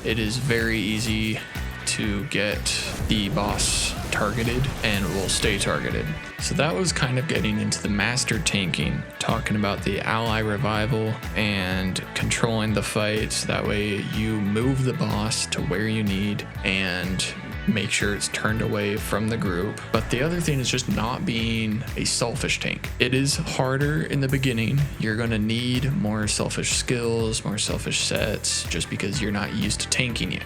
it is very easy to get the boss targeted and will stay targeted. So that was kind of getting into the master tanking, talking about the ally revival and controlling the fights. That way you move the boss to where you need and make sure it's turned away from the group. But the other thing is just not being a selfish tank. It is harder in the beginning. You're gonna need more selfish skills, more selfish sets, just because you're not used to tanking yet.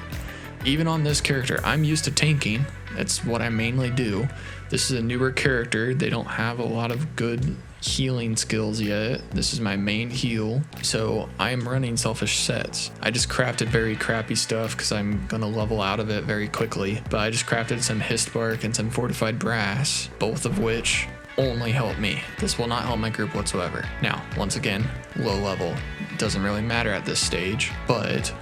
Even on this character, I'm used to tanking. That's what I mainly do. This is a newer character. They don't have a lot of good healing skills yet. This is my main heal, so I am running selfish sets. I just crafted very crappy stuff because I'm gonna level out of it very quickly, but I just crafted some hist bark and some fortified brass, both of which only help me. This will not help my group whatsoever. Now, once again, low level. Doesn't really matter at this stage, but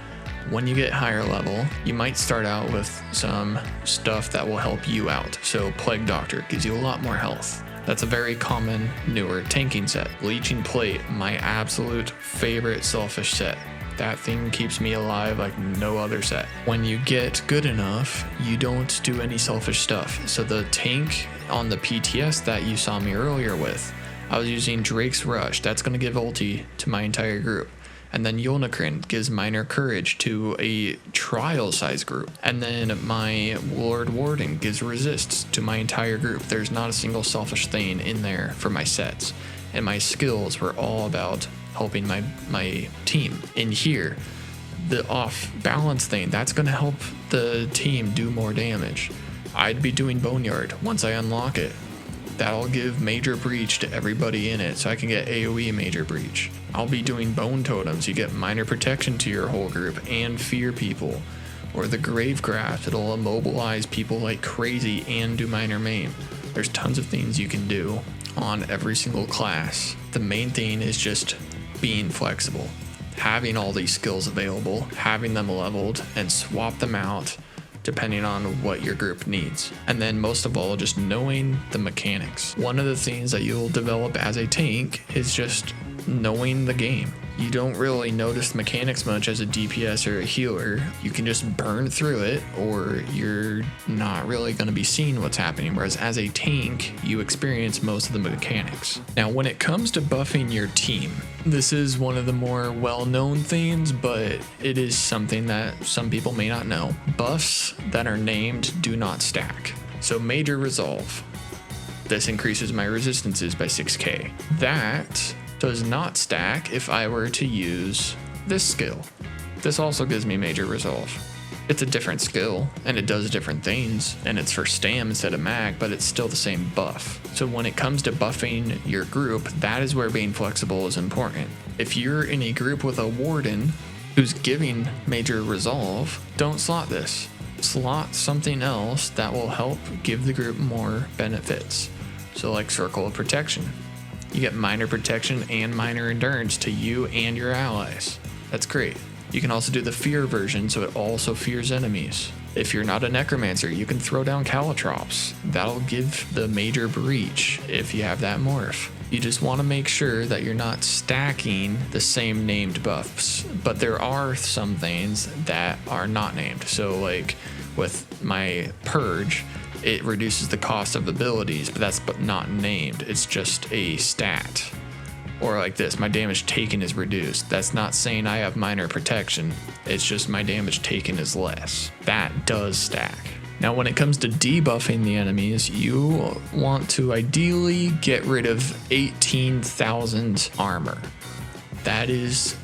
when you get higher level, you might start out with some stuff that will help you out. So Plague Doctor gives you a lot more health. That's a very common newer tanking set. Leeching Plate, my absolute favorite selfish set. That thing keeps me alive like no other set. When you get good enough, you don't do any selfish stuff. So the tank on the PTS that you saw me earlier with, I was using Drake's Rush. That's gonna give ulti to my entire group. And then Yolnakrin gives minor courage to a trial size group. And then my Lord Warden gives resists to my entire group. There's not a single selfish thing in there for my sets. And my skills were all about helping my team. In here, the off balance thing, that's gonna help the team do more damage. I'd be doing Boneyard once I unlock it. That'll give major breach to everybody in it, so I can get AoE major breach. I'll be doing bone totems. You get minor protection to your whole group and fear people. Or the Gravecraft, it'll immobilize people like crazy and do minor maim. There's tons of things you can do on every single class. The main thing is just being flexible, having all these skills available, having them leveled, and swap them out depending on what your group needs. And then most of all, just knowing the mechanics. One of the things that you'll develop as a tank is just knowing the game. You don't really notice mechanics much as a DPS or a healer. You can just burn through it, or you're not really going to be seeing what's happening, whereas as a tank, you experience most of the mechanics. Now, when it comes to buffing your team, this is one of the more well-known things, but it is something that some people may not know. Buffs that are named do not stack. So Major Resolve. This increases my resistances by 6k. That does not stack if I were to use this skill. This also gives me Major Resolve. It's a different skill, and it does different things, and it's for stam instead of mag, but it's still the same buff. So when it comes to buffing your group, that is where being flexible is important. If you're in a group with a warden who's giving Major Resolve, don't slot this. Slot something else that will help give the group more benefits. So like Circle of Protection. You get minor protection and minor endurance to you and your allies. That's great. You can also do the fear version, so it also fears enemies. If you're not a necromancer, you can throw down caltrops. That'll give the major breach if you have that morph. You just want to make sure that you're not stacking the same named buffs, but there are some things that are not named. So like with my purge, it reduces the cost of abilities, but that's not named. It's just a stat. Or like this, my damage taken is reduced. That's not saying I have minor protection. It's just my damage taken is less. That does stack. Now, when it comes to debuffing the enemies, you want to ideally get rid of 18,000 armor. That is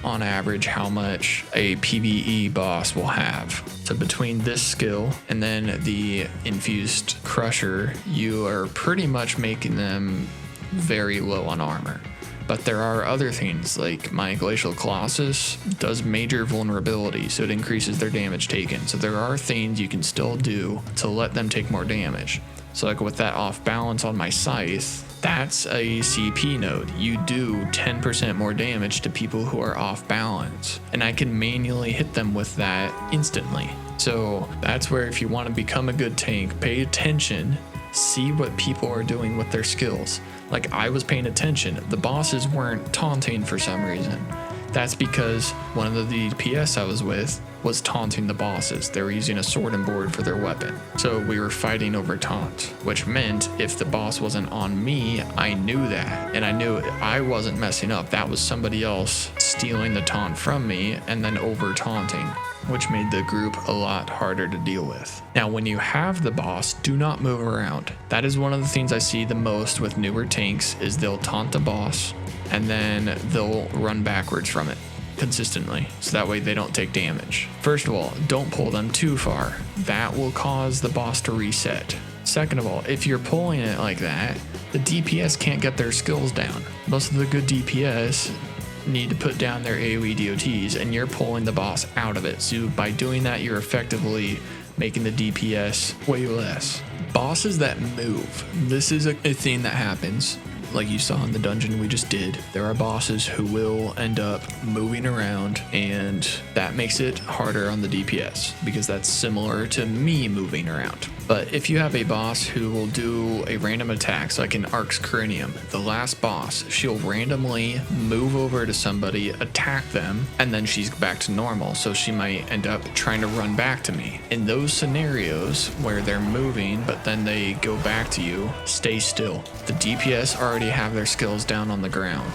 on average how much a PvE boss will have. So between this skill and then the infused crusher, you are pretty much making them very low on armor. But there are other things, like my Glacial Colossus does major vulnerability, so it increases their damage taken. So there are things you can still do to let them take more damage. So like with that off balance on my Scythe, that's a CP node. You do 10% more damage to people who are off balance, and I can manually hit them with that instantly. So that's where if you want to become a good tank, pay attention, see what people are doing with their skills. Like I was paying attention, the bosses weren't taunting for some reason. That's because one of the DPS I was with was taunting the bosses. They were using a sword and board for their weapon. So we were fighting over taunt, which meant if the boss wasn't on me, I knew that. And I knew I wasn't messing up. That was somebody else stealing the taunt from me and then over taunting, which made the group a lot harder to deal with. Now, when you have the boss, do not move around. That is one of the things I see the most with newer tanks is they'll taunt the boss and then they'll run backwards from it consistently, so that way they don't take damage. First of all, don't pull them too far. That will cause the boss to reset. Second of all, if you're pulling it like that, the DPS can't get their skills down. Most of the good DPS need to put down their AoE DOTs, and you're pulling the boss out of it. So by doing that, you're effectively making the DPS way less. Bosses that move. This is a thing that happens. Like you saw in the dungeon we just did, there are bosses who will end up moving around, and that makes it harder on the DPS because that's similar to me moving around. But if you have a boss who will do a random attack, so like in Ark's Cranium, the last boss, she'll randomly move over to somebody, attack them, and then she's back to normal. So she might end up trying to run back to me. In those scenarios where they're moving, but then they go back to you, stay still. The DPS already have their skills down on the ground.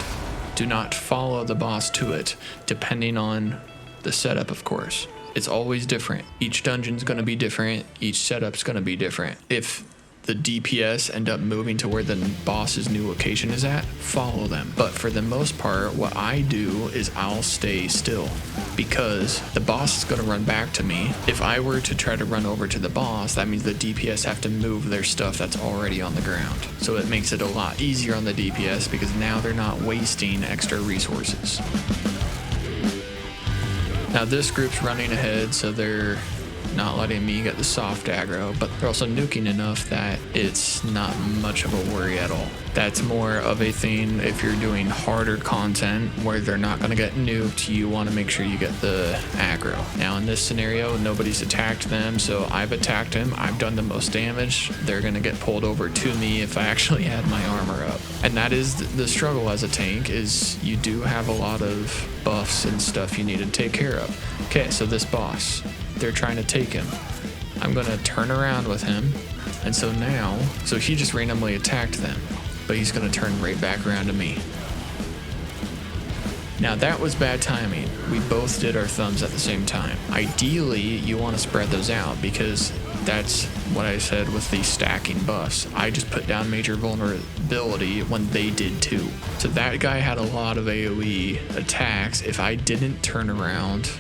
Do not follow the boss to it, depending on the setup, of course. It's always different. Each dungeon's going to be different. Each setup's going to be different. If the DPS end up moving to where the boss's new location is at, follow them. But for the most part, what I do is I'll stay still because the boss is going to run back to me. If I were to try to run over to the boss, that means the DPS have to move their stuff that's already on the ground. So it makes it a lot easier on the DPS because now they're not wasting extra resources. Now this group's running ahead, so they're not letting me get the soft aggro, but they're also nuking enough that it's not much of a worry at all. That's more of a thing if you're doing harder content where they're not going to get nuked, you want to make sure you get the aggro. Now in this scenario, nobody's attacked them, so I've attacked him, I've done the most damage, they're going to get pulled over to me if I actually had my armor up. And that is the struggle as a tank, is you do have a lot of buffs and stuff you need to take care of. Okay, so this boss, they're trying to take him. I'm going to turn around with him, and so now, so he just randomly attacked them, but he's going to turn right back around to me. Now that was bad timing. We both did our thumbs at the same time. Ideally, you want to spread those out because that's what I said with the stacking buffs. I just put down major vulnerability when they did too. So that guy had a lot of AoE attacks. If I didn't turn around,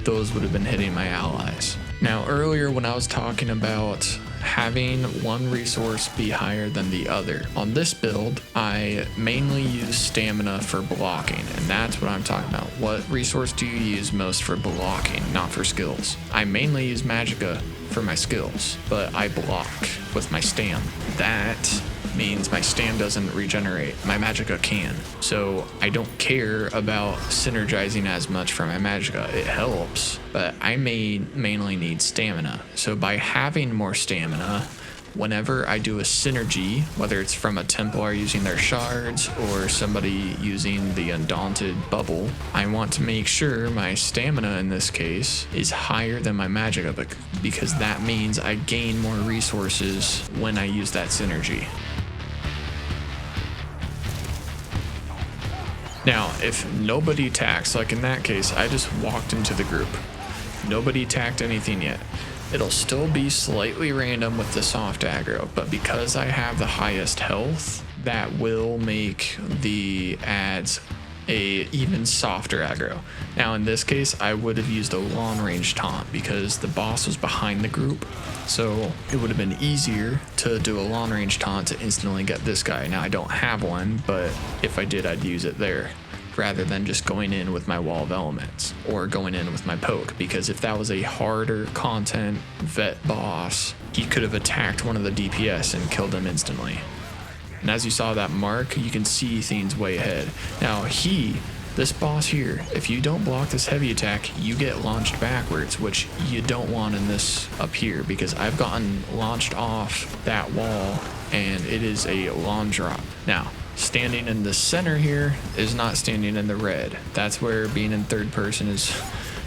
those would have been hitting my allies. Now earlier when I was talking about having one resource be higher than the other, on this build I mainly use stamina for blocking, and that's what I'm talking about. What resource do you use most for blocking, not for skills? I mainly use magicka for my skills, but I block with my stam. That means my stam doesn't regenerate, my magicka can. So I don't care about synergizing as much for my magicka. It helps, but I mainly need stamina. So by having more stamina, whenever I do a synergy, whether it's from a Templar using their shards or somebody using the Undaunted bubble, I want to make sure my stamina in this case is higher than my magicka, because that means I gain more resources when I use that synergy. Now, if nobody attacks, like in that case, I just walked into the group. Nobody attacked anything yet. It'll still be slightly random with the soft aggro, but because I have the highest health, that will make the adds a even softer aggro. Now in this case, I would have used a long range taunt because the boss was behind the group, so it would have been easier to do a long range taunt to instantly get this guy. Now I don't have one, but if I did, I'd use it there rather than just going in with my wall of elements or going in with my poke, because if that was a harder content vet boss, he could have attacked one of the DPS and killed him instantly. And as you saw that mark, you can see things way ahead. Now this boss here, if you don't block this heavy attack, you get launched backwards, which you don't want in this up here, because I've gotten launched off that wall and it is a long drop. Now, standing in the center here is not standing in the red. That's where being in third person is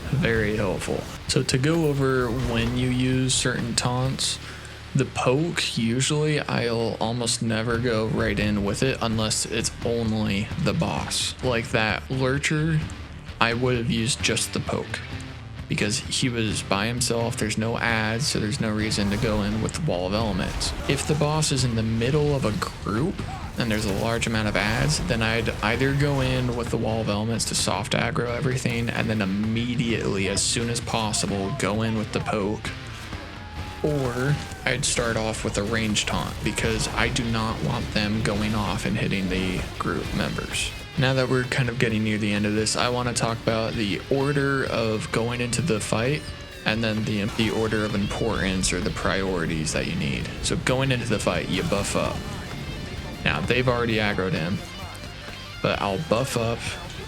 very helpful. So to go over when you use certain taunts, the poke, usually I'll almost never go right in with it unless it's only the boss. Like that lurcher, I would have used just the poke because he was by himself, there's no ads, so there's no reason to go in with the wall of elements. If the boss is in the middle of a group and there's a large amount of ads, then I'd either go in with the wall of elements to soft aggro everything and then immediately, as soon as possible, go in with the poke. Or I'd start off with a range taunt because I do not want them going off and hitting the group members. Now that we're kind of getting near the end of this, I want to talk about the order of going into the fight and then the order of importance or the priorities that you need. So going into the fight, you buff up. Now they've already aggroed him, but I'll buff up.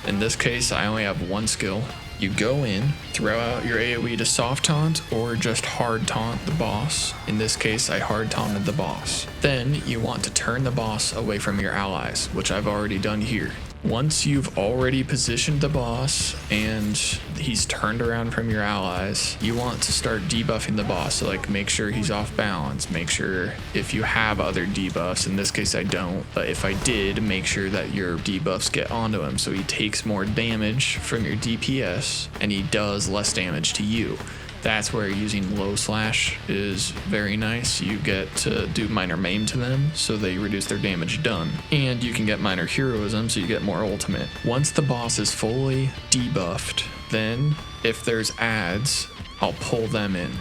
In this case, I only have one skill. You go in, throw out your AoE to soft taunt or just hard taunt the boss. In this case, I hard taunted the boss. Then you want to turn the boss away from your allies, which I've already done here. Once you've already positioned the boss and he's turned around from your allies, you want to start debuffing the boss. So like make sure he's off balance, make sure if you have other debuffs, in this case I don't, but if I did, make sure that your debuffs get onto him so he takes more damage from your DPS and he does less damage to you. That's where using low slash is very nice. You get to do minor maim to them, so they reduce their damage done. And you can get minor heroism, so you get more ultimate. Once the boss is fully debuffed, then if there's ads, I'll pull them in.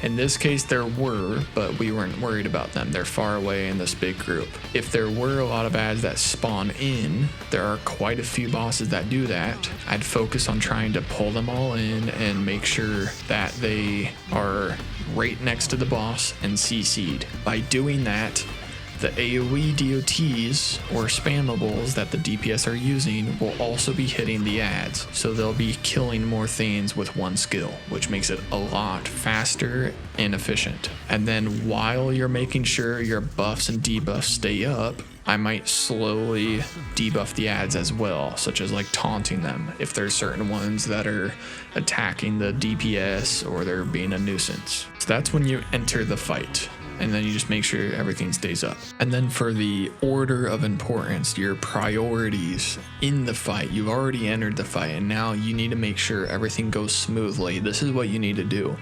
In this case, there were, but we weren't worried about them. They're far away in this big group. If there were a lot of ads that spawn in, there are quite a few bosses that do that. I'd focus on trying to pull them all in and make sure that they are right next to the boss and CC'd. By doing that, the AoE DOTs or spammables that the DPS are using will also be hitting the ads, so they'll be killing more things with one skill, which makes it a lot faster and efficient. And then while you're making sure your buffs and debuffs stay up, I might slowly debuff the ads as well, such as like taunting them if there's certain ones that are attacking the DPS or they're being a nuisance. So that's when you enter the fight. And then you just make sure everything stays up. And then for the order of importance, your priorities in the fight, you've already entered the fight and now you need to make sure everything goes smoothly. This is what you need to do.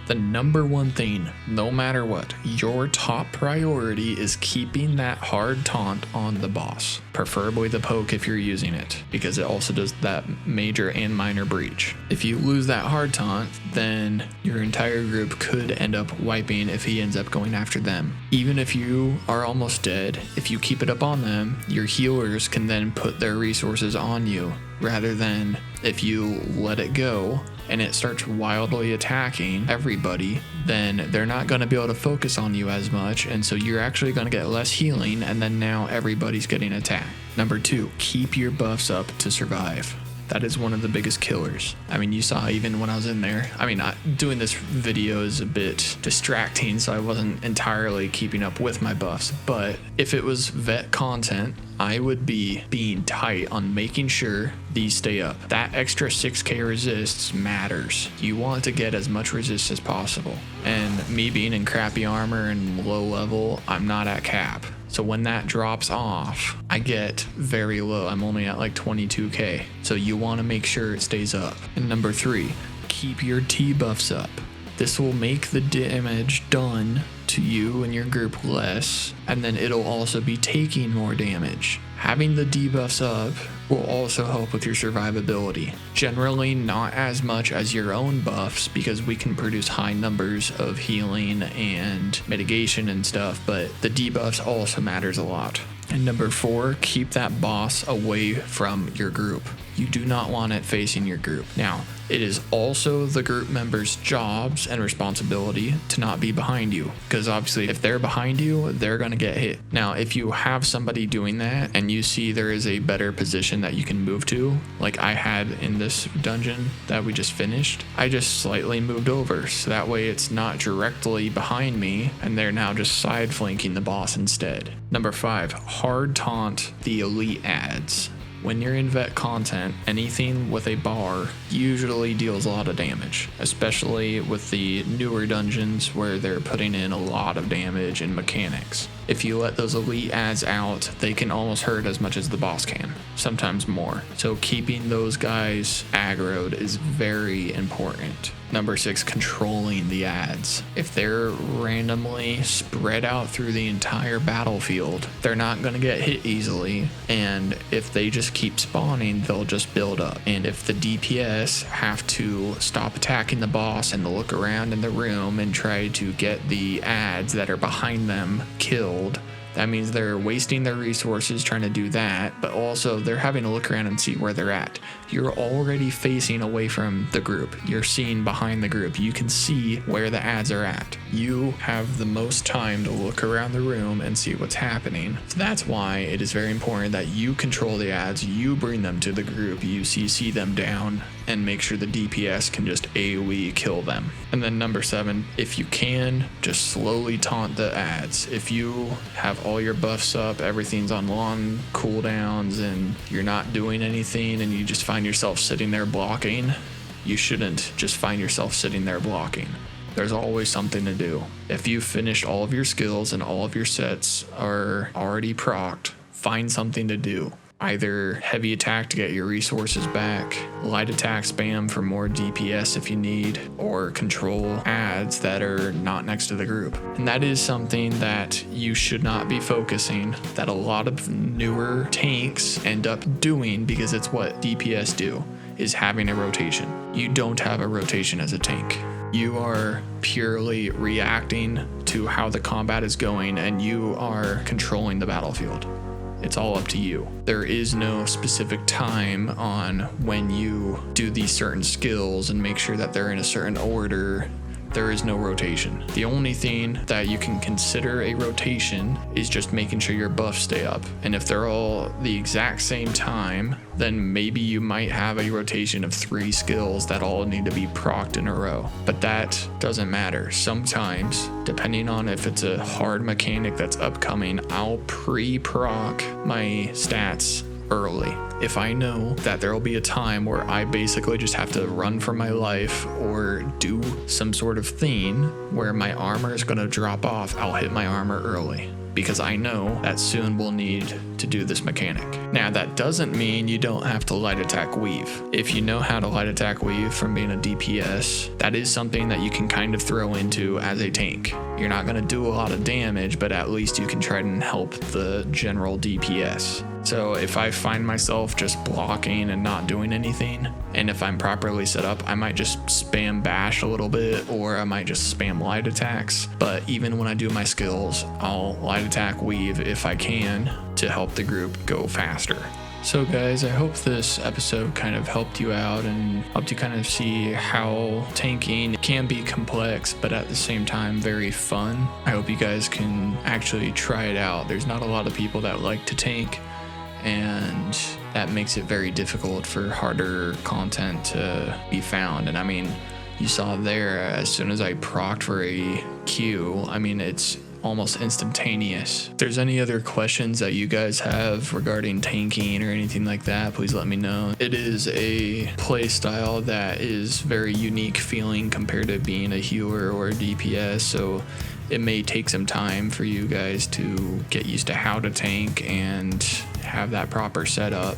The number one thing, no matter what, your top priority is keeping that hard taunt on the boss. Preferably the poke if you're using it, because it also does that major and minor breach. If you lose that hard taunt, then your entire group could end up wiping if he ends up going after them. Even if you are almost dead, if you keep it up on them, your healers can then put their resources on you, rather than if you let it go and it starts wildly attacking everybody, then they're not going to be able to focus on you as much, and so you're actually going to get less healing, and then now everybody's getting attacked. Number 2, keep your buffs up to survive. That is one of the biggest killers. I mean, you saw even when I was in there. I mean, doing this video is a bit distracting, so I wasn't entirely keeping up with my buffs. But if it was vet content, I would be being tight on making sure these stay up. That extra 6k resists matters. You want to get as much resist as possible. And me being in crappy armor and low level, I'm not at cap. So when that drops off, I get very low. I'm only at like 22k. So you want to make sure it stays up. And number 3, keep your T buffs up. This will make the damage done to you and your group less, and then it'll also be taking more damage. Having the debuffs up will also help with your survivability. Generally not as much as your own buffs, because we can produce high numbers of healing and mitigation and stuff, but the debuffs also matters a lot. And number 4, keep that boss away from your group. You do not want it facing your group. Now, it is also the group members' jobs and responsibility to not be behind you, because obviously if they're behind you, they're going to get hit. Now, if you have somebody doing that and you see there is a better position that you can move to, like I had in this dungeon that we just finished, I just slightly moved over, so that way it's not directly behind me and they're now just side flanking the boss instead. Number 5, hard taunt the elite ads. When you're in vet content, anything with a bar usually deals a lot of damage, especially with the newer dungeons where they're putting in a lot of damage and mechanics. If you let those elite ads out, they can almost hurt as much as the boss can, sometimes more. So keeping those guys aggroed is very important. Number 6, controlling the ads. If they're randomly spread out through the entire battlefield, they're not going to get hit easily, and if they just keep spawning, they'll just build up. And if the DPS have to stop attacking the boss and look around in the room and try to get the ads that are behind them killed, that means they're wasting their resources trying to do that, but also they're having to look around and see where they're at. You're already facing away from the group. You're seeing behind the group. You can see where the ads are at. You have the most time to look around the room and see what's happening. So that's why it is very important that you control the ads, you bring them to the group, you CC them down, and make sure the DPS can just AoE kill them. And then number 7, if you can, just slowly taunt the ads. If you have all your buffs up, everything's on long cooldowns, and you're not doing anything, and you just find yourself sitting there blocking, you shouldn't just find yourself sitting there blocking. There's always something to do. If you've finished all of your skills and all of your sets are already procced, find something to do. Either heavy attack to get your resources back, light attack spam for more DPS if you need, or control ads that are not next to the group. And that is something that you should not be focusing, that a lot of newer tanks end up doing, because it's what DPS do, is having a rotation. You don't have a rotation as a tank. You are purely reacting to how the combat is going, and you are controlling the battlefield. It's all up to you. There is no specific time on when you do these certain skills and make sure that they're in a certain order. There is no rotation. The only thing that you can consider a rotation is just making sure your buffs stay up. And if they're all the exact same time, then maybe you might have a rotation of 3 skills that all need to be procced in a row. But that doesn't matter. Sometimes, depending on if it's a hard mechanic that's upcoming, I'll pre-proc my stats early. If I know that there will be a time where I basically just have to run for my life or do some sort of thing where my armor is going to drop off, I'll hit my armor early, because I know that soon we'll need to do this mechanic. Now, that doesn't mean you don't have to light attack weave. If you know how to light attack weave from being a DPS, that is something that you can kind of throw into as a tank. You're not going to do a lot of damage, but at least you can try and help the general DPS. So if I find myself just blocking and not doing anything, and if I'm properly set up, I might just spam bash a little bit, or I might just spam light attacks. But even when I do my skills, I'll light attack weave if I can to help the group go faster. So guys, I hope this episode kind of helped you out and helped you kind of see how tanking can be complex, but at the same time very fun. I hope you guys can actually try it out. There's not a lot of people that like to tank, and that makes it very difficult for harder content to be found. And I mean, you saw there, as soon as I procced for a Q, I mean, it's almost instantaneous. If there's any other questions that you guys have regarding tanking or anything like that, please let me know. It is a play style that is very unique feeling compared to being a healer or a DPS, so it may take some time for you guys to get used to how to tank and have that proper setup.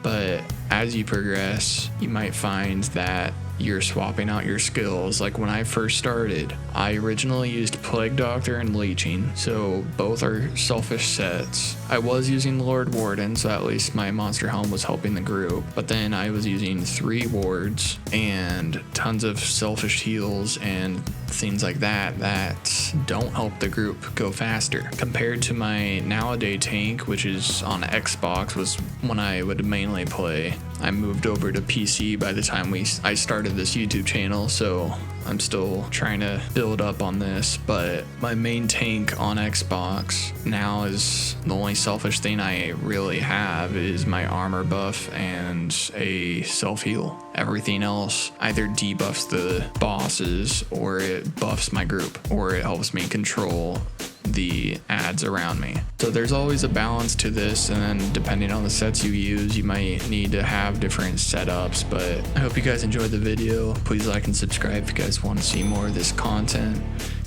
But as you progress, you might find that you're swapping out your skills. Like when I first started, I originally used Plague Doctor and Leeching, so both are selfish sets. I was using Lord Warden, so at least my monster helm was helping the group, but then I was using 3 wards and tons of selfish heals and things like that that don't help the group go faster. Compared to my nowadays tank, which is on Xbox, was when I would mainly play. I moved over to PC by the time I started this YouTube channel, so I'm still trying to build up on this, but my main tank on Xbox now is the only selfish thing I really have is my armor buff and a self heal. Everything else either debuffs the bosses, or it buffs my group, or it helps me control the ads around me. So there's always a balance to this, and then depending on the sets you use, you might need to have different setups. But I hope you guys enjoyed the video. Please like and subscribe if you guys want to see more of this content.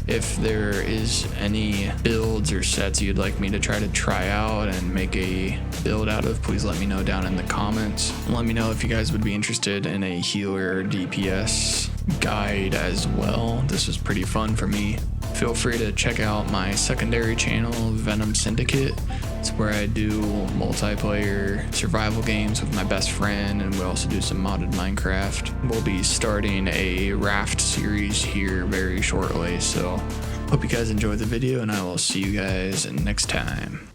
If there is any builds or sets you'd like me to try out and make a build out of, please let me know down in the comments. And let me know if you guys would be interested in a healer DPS guide as well. This was pretty fun for me. Feel free to check out my secondary channel, VENOM Syndicate. It's where I do multiplayer survival games with my best friend, and we also do some modded Minecraft. We'll be starting a raft series here very shortly, so hope you guys enjoyed the video, and I will see you guys next time.